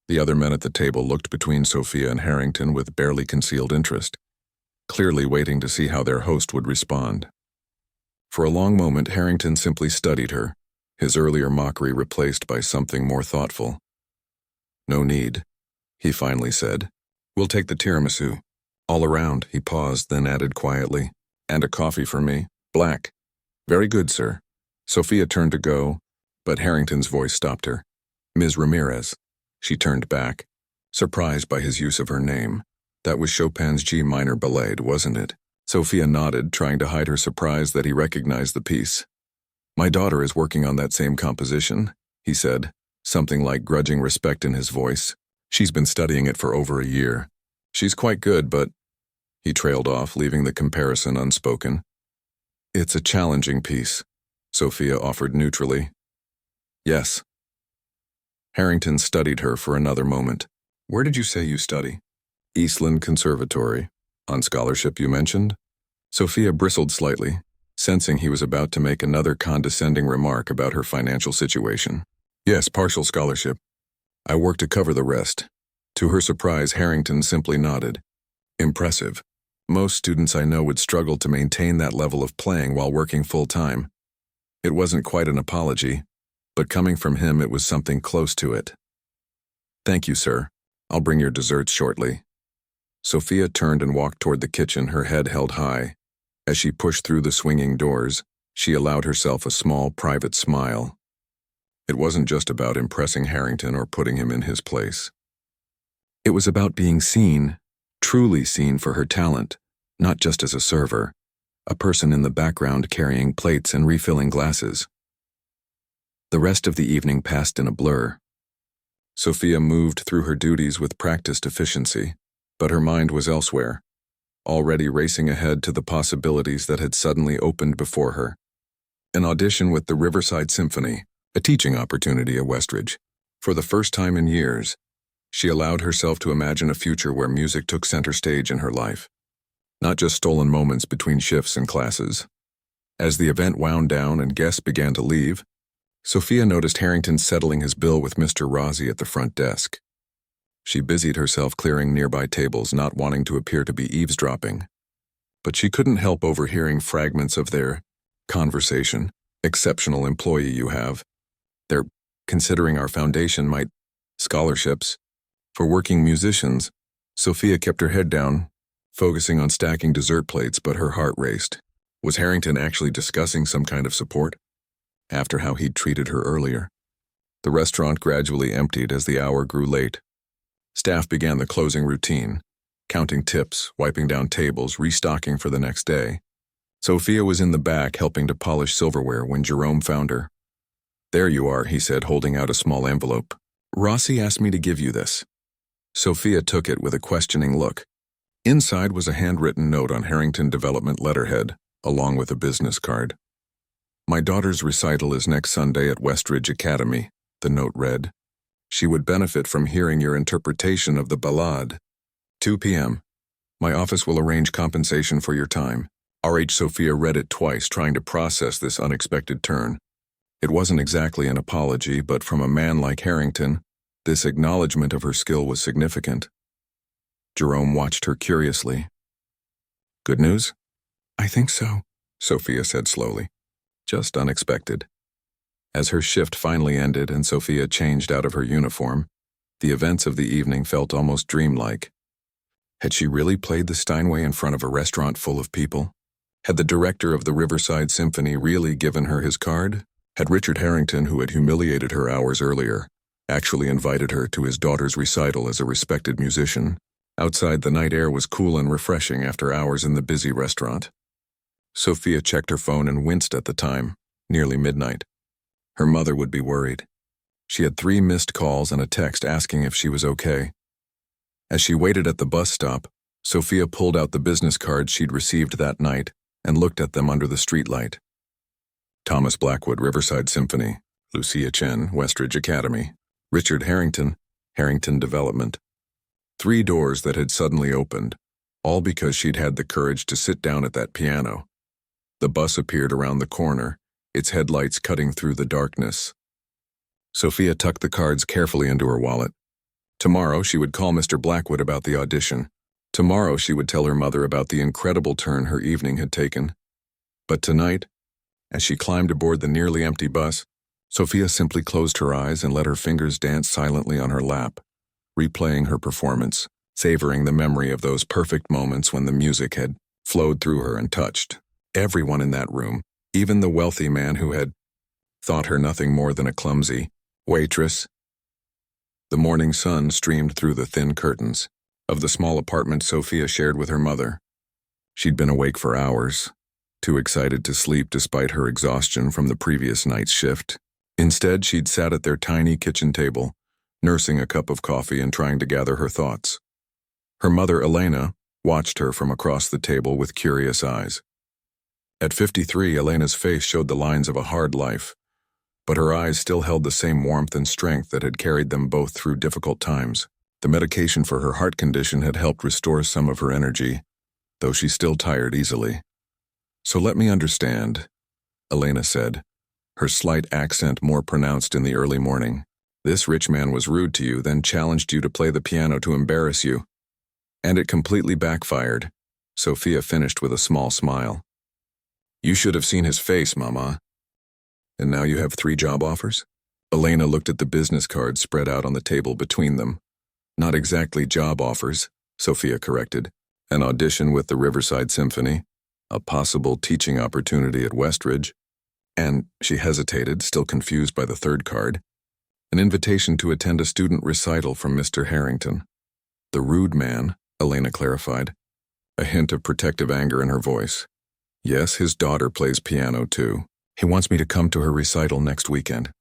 The other men at the table looked between Sophia and Harrington with barely concealed interest, clearly waiting to see how their host would respond. For a long moment, Harrington simply studied her, his earlier mockery replaced by something more thoughtful. "No need," he finally said. "We'll take the tiramisu. All around," he paused, then added quietly. "And a coffee for me. Black." "Very good, sir." Sophia turned to go, but Harrington's voice stopped her. "Ms. Ramirez." She turned back, surprised by his use of her name. That was Chopin's G minor Ballade, wasn't it? Sophia nodded, trying to hide her surprise that he recognized the piece. "My daughter is working on that same composition," he said, something like grudging respect in his voice. "She's been studying it for over a year. She's quite good, but—" He trailed off, leaving the comparison unspoken. "It's a challenging piece," Sophia offered neutrally. "Yes." Harrington studied her for another moment. "Where did you say you study?" "Eastland Conservatory." "On scholarship, you mentioned?" Sophia bristled slightly, sensing he was about to make another condescending remark about her financial situation. "Yes, partial scholarship. I work to cover the rest." To her surprise, Harrington simply nodded. "Impressive. Most students I know would struggle to maintain that level of playing while working full-time." It wasn't quite an apology, but coming from him it was something close to it. "Thank you, sir. I'll bring your desserts shortly." Sophia turned and walked toward the kitchen, her head held high. As she pushed through the swinging doors, she allowed herself a small, private smile. It wasn't just about impressing Harrington or putting him in his place. It was about being seen, truly seen for her talent, not just as a server, a person in the background carrying plates and refilling glasses. The rest of the evening passed in a blur. Sophia moved through her duties with practiced efficiency, but her mind was elsewhere, already racing ahead to the possibilities that had suddenly opened before her. An audition with the Riverside Symphony, a teaching opportunity at Westridge. For the first time in years, she allowed herself to imagine a future where music took center stage in her life, not just stolen moments between shifts and classes. As the event wound down and guests began to leave, Sophia noticed Harrington settling his bill with Mr. Rossi at the front desk. She busied herself clearing nearby tables, not wanting to appear to be eavesdropping. But she couldn't help overhearing fragments of their conversation. "Exceptional employee you have. They're considering our foundation might scholarships for working musicians." Sophia kept her head down, focusing on stacking dessert plates, but her heart raced. Was Harrington actually discussing some kind of support? After how he'd treated her earlier. The restaurant gradually emptied as the hour grew late. Staff began the closing routine, counting tips, wiping down tables, restocking for the next day. Sophia was in the back helping to polish silverware when Jerome found her. "There you are," he said, holding out a small envelope. "Rossi asked me to give you this." Sophia took it with a questioning look. Inside was a handwritten note on Harrington Development letterhead, along with a business card. "My daughter's recital is next Sunday at Westridge Academy," the note read. "She would benefit from hearing your interpretation of the ballade. 2 p.m. My office will arrange compensation for your time." R.H. Sophia read it twice, trying to process this unexpected turn. It wasn't exactly an apology, but from a man like Harrington, this acknowledgement of her skill was significant. Jerome watched her curiously. "Good news?" "I think so," Sophia said slowly. "Just unexpected." As her shift finally ended and Sophia changed out of her uniform, the events of the evening felt almost dreamlike. Had she really played the Steinway in front of a restaurant full of people? Had the director of the Riverside Symphony really given her his card? Had Richard Harrington, who had humiliated her hours earlier, actually invited her to his daughter's recital as a respected musician? Outside, the night air was cool and refreshing after hours in the busy restaurant. Sophia checked her phone and winced at the time, nearly midnight. Her mother would be worried. She had 3 missed calls and a text asking if she was okay. As she waited at the bus stop, Sophia pulled out the business cards she'd received that night and looked at them under the streetlight. Thomas Blackwood, Riverside Symphony. Lucia Chen, Westridge Academy. Richard Harrington, Harrington Development. 3 doors that had suddenly opened, all because she'd had the courage to sit down at that piano. The bus appeared around the corner, its headlights cutting through the darkness. Sophia tucked the cards carefully into her wallet. Tomorrow she would call Mr. Blackwood about the audition. Tomorrow she would tell her mother about the incredible turn her evening had taken. But tonight, as she climbed aboard the nearly empty bus, Sophia simply closed her eyes and let her fingers dance silently on her lap, replaying her performance, savoring the memory of those perfect moments when the music had flowed through her and touched everyone in that room, even the wealthy man who had thought her nothing more than a clumsy waitress. The morning sun streamed through the thin curtains of the small apartment Sophia shared with her mother. She'd been awake for hours, too excited to sleep despite her exhaustion from the previous night's shift. Instead, she'd sat at their tiny kitchen table, nursing a cup of coffee and trying to gather her thoughts. Her mother, Elena, watched her from across the table with curious eyes. At 53, Elena's face showed the lines of a hard life, but her eyes still held the same warmth and strength that had carried them both through difficult times. The medication for her heart condition had helped restore some of her energy, though she still tired easily. "So let me understand," Elena said, her slight accent more pronounced in the early morning. "This rich man was rude to you, then challenged you to play the piano to embarrass you. And it completely backfired," Sophia finished with a small smile. "You should have seen his face, Mama." "And now you have 3 job offers?" Elena looked at the business cards spread out on the table between them. "Not exactly job offers," Sophia corrected. "An audition with the Riverside Symphony, a possible teaching opportunity at Westridge, and," she hesitated, still confused by the 3rd card, "an invitation to attend a student recital from Mr. Harrington." "The rude man," Elena clarified, a hint of protective anger in her voice. "Yes, his daughter plays piano too. He wants me to come to her recital next weekend."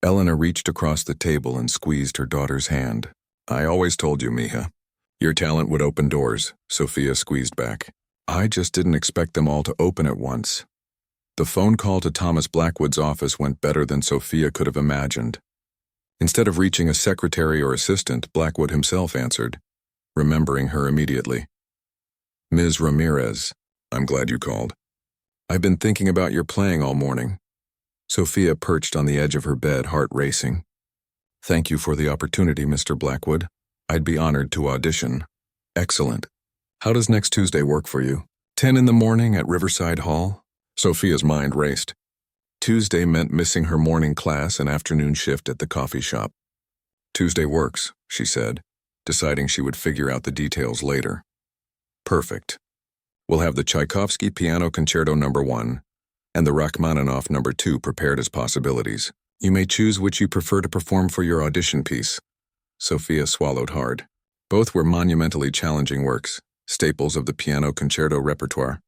Elena reached across the table and squeezed her daughter's hand. "I always told you, Mija. Your talent would open doors," Sophia squeezed back. "I just didn't expect them all to open at once." The phone call to Thomas Blackwood's office went better than Sophia could have imagined. Instead of reaching a secretary or assistant, Blackwood himself answered, remembering her immediately. "Ms. Ramirez, I'm glad you called. I've been thinking about your playing all morning." Sophia perched on the edge of her bed, heart racing. "Thank you for the opportunity, Mr. Blackwood. I'd be honored to audition." "Excellent. How does next Tuesday work for you?" 10 in the morning at Riverside Hall? Sophia's mind raced. Tuesday meant missing her morning class and afternoon shift at the coffee shop. "Tuesday works," she said, deciding she would figure out the details later. "Perfect. We'll have the Tchaikovsky Piano Concerto No. 1 and the Rachmaninoff No. 2 prepared as possibilities. You may choose which you prefer to perform for your audition piece." Sophia swallowed hard. Both were monumentally challenging works, staples of the piano concerto repertoire.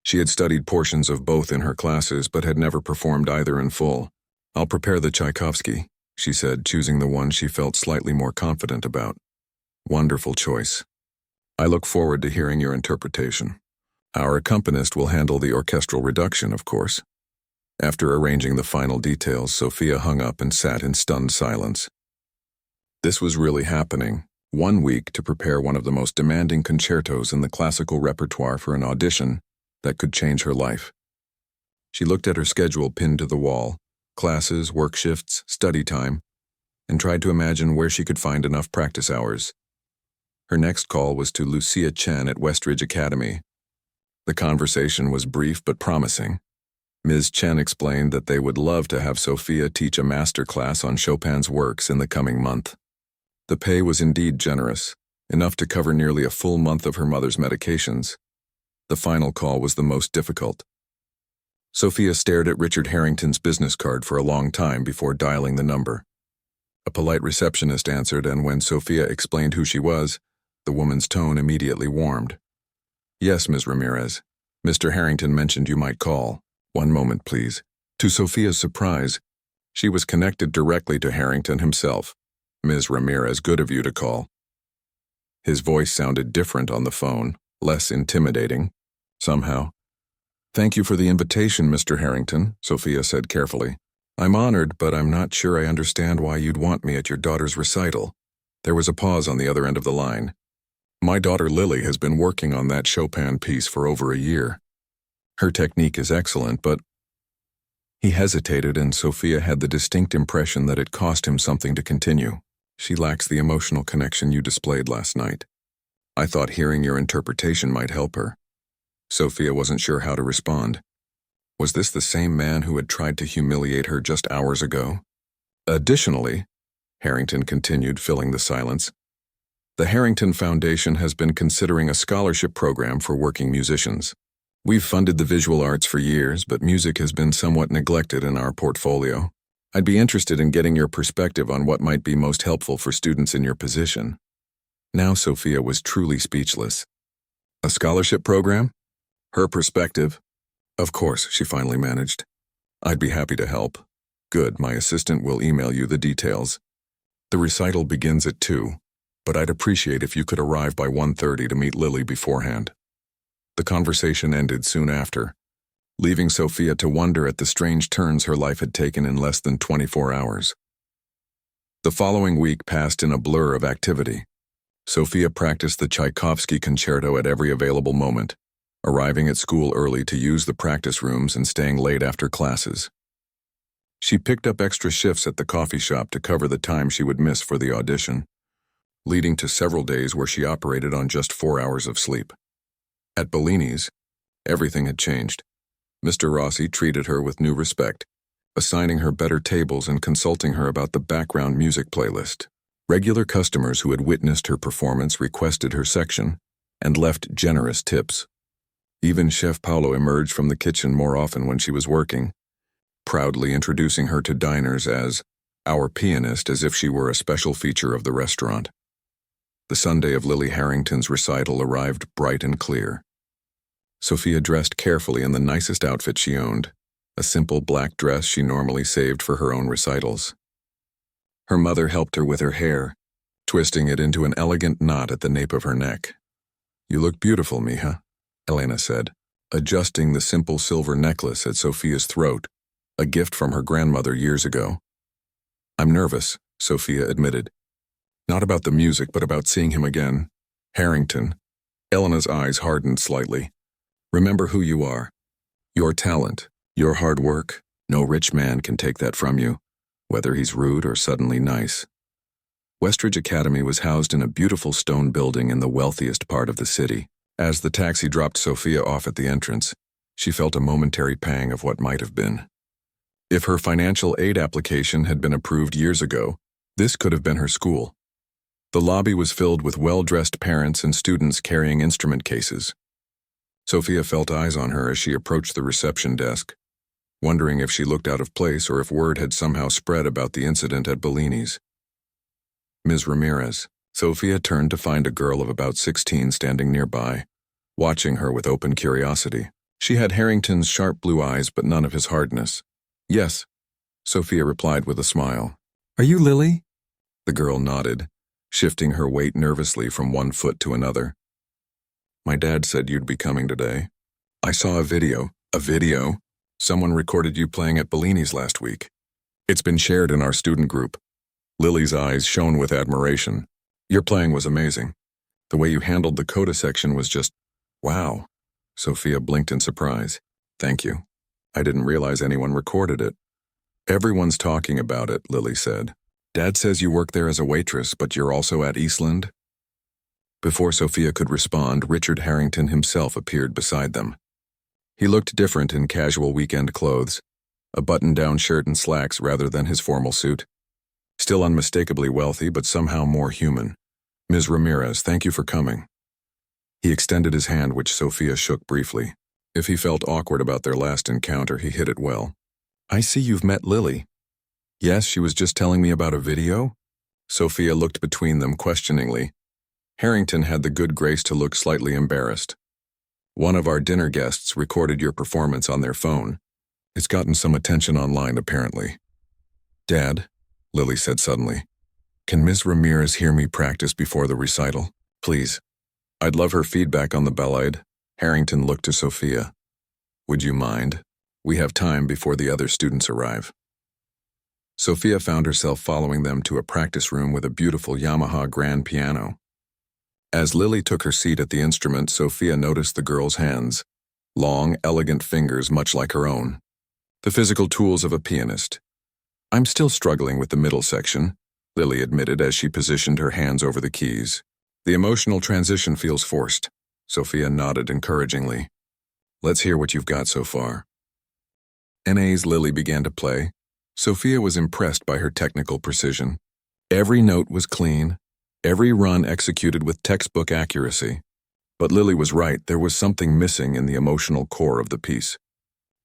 She had studied portions of both in her classes but had never performed either in full. "I'll prepare the Tchaikovsky," she said, choosing the one she felt slightly more confident about. "Wonderful choice. I look forward to hearing your interpretation. Our accompanist will handle the orchestral reduction, of course." After arranging the final details, Sophia hung up and sat in stunned silence. This was really happening. 1 week to prepare one of the most demanding concertos in the classical repertoire for an audition that could change her life. She looked at her schedule pinned to the wall, classes, work shifts, study time, and tried to imagine where she could find enough practice hours. Her next call was to Lucia Chen at Westridge Academy. The conversation was brief but promising. Ms. Chen explained that they would love to have Sophia teach a master class on Chopin's works in the coming month. The pay was indeed generous, enough to cover nearly a full month of her mother's medications. The final call was the most difficult. Sophia stared at Richard Harrington's business card for a long time before dialing the number. A polite receptionist answered, and when Sophia explained who she was, the woman's tone immediately warmed. "Yes, Ms. Ramirez. Mr. Harrington mentioned you might call. 1 moment, please." To Sophia's surprise, she was connected directly to Harrington himself. "Ms. Ramirez, good of you to call." His voice sounded different on the phone, less intimidating, somehow. "Thank you for the invitation, Mr. Harrington," Sophia said carefully. "I'm honored, but I'm not sure I understand why you'd want me at your daughter's recital." There was a pause on the other end of the line. "My daughter Lily has been working on that Chopin piece for over a year. Her technique is excellent, but—" He hesitated, and Sophia had the distinct impression that it cost him something to continue. "She lacks the emotional connection you displayed last night. I thought hearing your interpretation might help her." Sophia wasn't sure how to respond. Was this the same man who had tried to humiliate her just hours ago? "Additionally," Harrington continued, filling the silence, "the Harrington Foundation has been considering a scholarship program for working musicians. We've funded the visual arts for years, but music has been somewhat neglected in our portfolio. I'd be interested in getting your perspective on what might be most helpful for students in your position." Now Sophia was truly speechless. "A scholarship program? Her perspective?" "Of course," she finally managed. "I'd be happy to help." "Good, my assistant will email you the details. The recital begins at 2, but I'd appreciate if you could arrive by 1:30 to meet Lily beforehand." The conversation ended soon after, leaving Sophia to wonder at the strange turns her life had taken in less than 24 hours. The following week passed in a blur of activity. Sophia practiced the Tchaikovsky concerto at every available moment, arriving at school early to use the practice rooms and staying late after classes. She picked up extra shifts at the coffee shop to cover the time she would miss for the audition, leading to several days where she operated on just 4 hours of sleep. At Bellini's, everything had changed. Mr. Rossi treated her with new respect, assigning her better tables and consulting her about the background music playlist. Regular customers who had witnessed her performance requested her section and left generous tips. Even Chef Paolo emerged from the kitchen more often when she was working, proudly introducing her to diners as "our pianist," as if she were a special feature of the restaurant. The Sunday of Lily Harrington's recital arrived bright and clear. Sophia dressed carefully in the nicest outfit she owned, a simple black dress she normally saved for her own recitals. Her mother helped her with her hair, twisting it into an elegant knot at the nape of her neck. "You look beautiful, mija," Elena said, adjusting the simple silver necklace at Sophia's throat, a gift from her grandmother years ago. "I'm nervous," Sophia admitted. "Not about the music, but about seeing him again." "Harrington." Elena's eyes hardened slightly. "Remember who you are. Your talent, your hard work. No rich man can take that from you, whether he's rude or suddenly nice." Westridge Academy was housed in a beautiful stone building in the wealthiest part of the city. As the taxi dropped Sophia off at the entrance, she felt a momentary pang of what might have been. If her financial aid application had been approved years ago, this could have been her school. The lobby was filled with well-dressed parents and students carrying instrument cases. Sophia felt eyes on her as she approached the reception desk, wondering if she looked out of place or if word had somehow spread about the incident at Bellini's. "Ms. Ramirez." Sophia turned to find a girl of about 16 standing nearby, watching her with open curiosity. She had Harrington's sharp blue eyes but none of his hardness. "Yes," Sophia replied with a smile. "Are you Lily?" The girl nodded, shifting her weight nervously from one foot to another. "My dad said you'd be coming today. I saw a video." "A video? Someone recorded you playing at Bellini's last week. It's been shared in our student group." Lily's eyes shone with admiration. "Your playing was amazing. The way you handled the coda section was just, wow." Sophia blinked in surprise. "Thank you. I didn't realize anyone recorded it." "Everyone's talking about it," Lily said. "Dad says you work there as a waitress, but you're also at Eastland?" Before Sophia could respond, Richard Harrington himself appeared beside them. He looked different in casual weekend clothes, a button-down shirt and slacks rather than his formal suit. Still unmistakably wealthy, but somehow more human. "Ms. Ramirez, thank you for coming." He extended his hand, which Sophia shook briefly. If he felt awkward about their last encounter, he hid it well. "I see you've met Lily." "Yes, she was just telling me about a video?" Sophia looked between them questioningly. Harrington had the good grace to look slightly embarrassed. "One of our dinner guests recorded your performance on their phone. It's gotten some attention online, apparently." "Dad," Lily said suddenly, "can Ms. Ramirez hear me practice before the recital?" Please. I'd love her feedback on the ballade. Harrington looked to Sophia. Would you mind? We have time before the other students arrive. Sophia found herself following them to a practice room with a beautiful Yamaha grand piano. As Lily took her seat at the instrument, Sophia noticed the girl's hands. Long, elegant fingers much like her own. The physical tools of a pianist. I'm still struggling with the middle section, Lily admitted as she positioned her hands over the keys. The emotional transition feels forced. Sophia nodded encouragingly. Let's hear what you've got so far. As Lily began to play, Sophia was impressed by her technical precision. Every note was clean, every run executed with textbook accuracy. But Lily was right, there was something missing in the emotional core of the piece.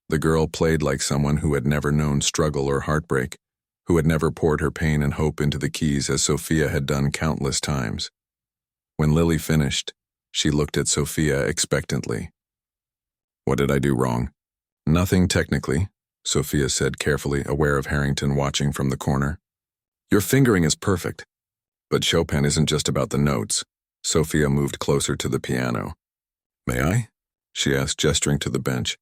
The girl played like someone who had never known struggle or heartbreak, who had never poured her pain and hope into the keys as Sophia had done countless times. When Lily finished, she looked at Sophia expectantly. What did I do wrong? Nothing technically, Sophia said carefully, aware of Harrington watching from the corner. Your fingering is perfect. But Chopin isn't just about the notes. Sophia moved closer to the piano. May I? She asked, gesturing to the bench.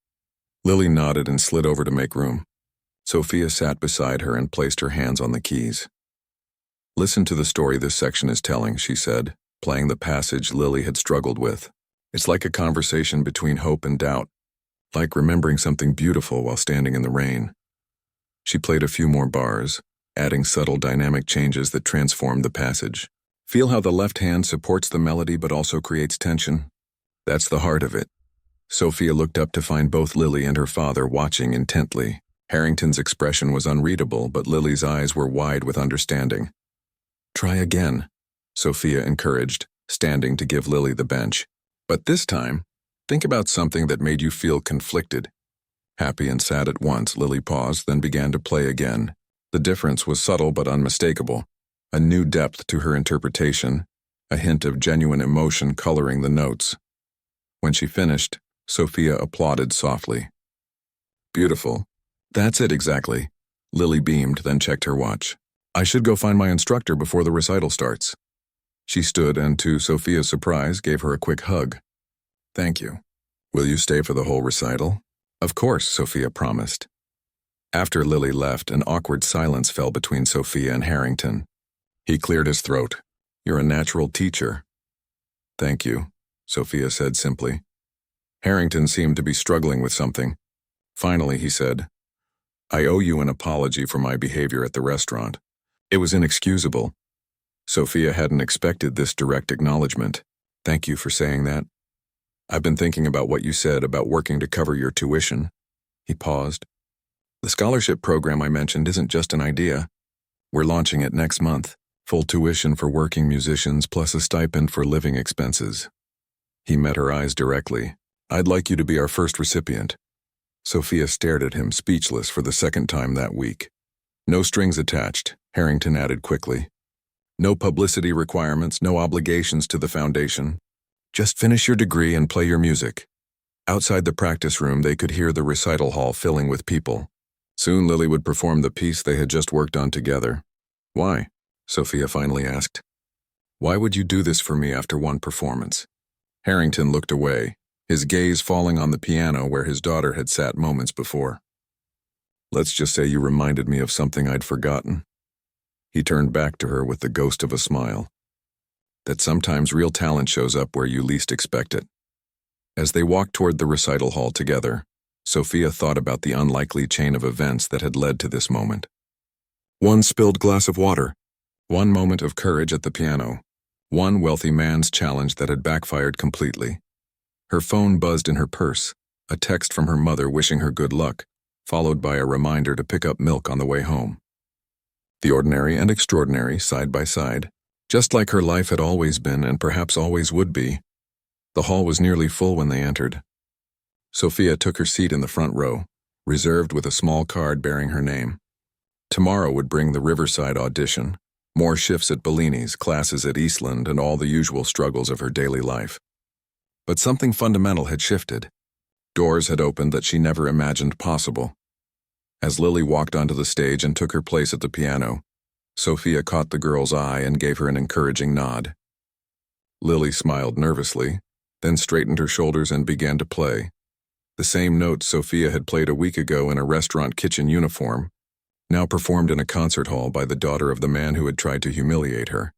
Lily nodded and slid over to make room. Sophia sat beside her and placed her hands on the keys. Listen to the story this section is telling, she said, playing the passage Lily had struggled with. It's like a conversation between hope and doubt, like remembering something beautiful while standing in the rain. She played a few more bars, adding subtle dynamic changes that transformed the passage. Feel how the left hand supports the melody but also creates tension? That's the heart of it. Sophia looked up to find both Lily and her father watching intently. Harrington's expression was unreadable, but Lily's eyes were wide with understanding. Try again, Sophia encouraged, standing to give Lily the bench. But this time, think about something that made you feel conflicted. Happy and sad at once, Lily paused, then began to play again. The difference was subtle but unmistakable. A new depth to her interpretation, a hint of genuine emotion coloring the notes. When she finished, Sophia applauded softly. Beautiful. That's it exactly. Lily beamed, then checked her watch. I should go find my instructor before the recital starts. She stood and, to Sophia's surprise, gave her a quick hug. Thank you. Will you stay for the whole recital? Of course, Sophia promised. After Lily left, an awkward silence fell between Sophia and Harrington. He cleared his throat. You're a natural teacher. Thank you, Sophia said simply. Harrington seemed to be struggling with something. Finally, he said, I owe you an apology for my behavior at the restaurant. It was inexcusable. Sophia hadn't expected this direct acknowledgement. Thank you for saying that. I've been thinking about what you said about working to cover your tuition. He paused. The scholarship program I mentioned isn't just an idea. We're launching it next month. Full tuition for working musicians plus a stipend for living expenses. He met her eyes directly. I'd like you to be our first recipient. Sophia stared at him, speechless for the second time that week. No strings attached, Harrington added quickly. No publicity requirements, no obligations to the foundation. Just finish your degree and play your music. Outside the practice room, they could hear the recital hall filling with people. Soon Lily would perform the piece they had just worked on together. Why? Sophia finally asked. Why would you do this for me after one performance? Harrington looked away, his gaze falling on the piano where his daughter had sat moments before. Let's just say you reminded me of something I'd forgotten. He turned back to her with the ghost of a smile. That sometimes real talent shows up where you least expect it. As they walked toward the recital hall together, Sophia thought about the unlikely chain of events that had led to this moment. One spilled glass of water. One moment of courage at the piano. One wealthy man's challenge that had backfired completely. Her phone buzzed in her purse, a text from her mother wishing her good luck, followed by a reminder to pick up milk on the way home. The ordinary and extraordinary, side by side, just like her life had always been and perhaps always would be. The hall was nearly full when they entered. Sophia took her seat in the front row, reserved with a small card bearing her name. Tomorrow would bring the Riverside audition, more shifts at Bellini's, classes at Eastland, and all the usual struggles of her daily life. But something fundamental had shifted. Doors had opened that she never imagined possible. As Lily walked onto the stage and took her place at the piano, Sophia caught the girl's eye and gave her an encouraging nod. Lily smiled nervously, then straightened her shoulders and began to play. The same notes Sophia had played a week ago in a restaurant kitchen uniform, now performed in a concert hall by the daughter of the man who had tried to humiliate her.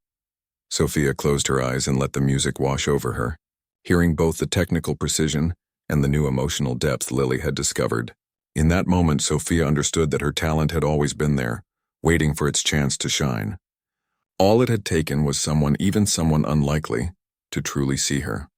Sophia closed her eyes and let the music wash over her, hearing both the technical precision and the new emotional depth Lily had discovered. In that moment, Sophia understood that her talent had always been there, waiting for its chance to shine. All it had taken was someone, even someone unlikely, to truly see her.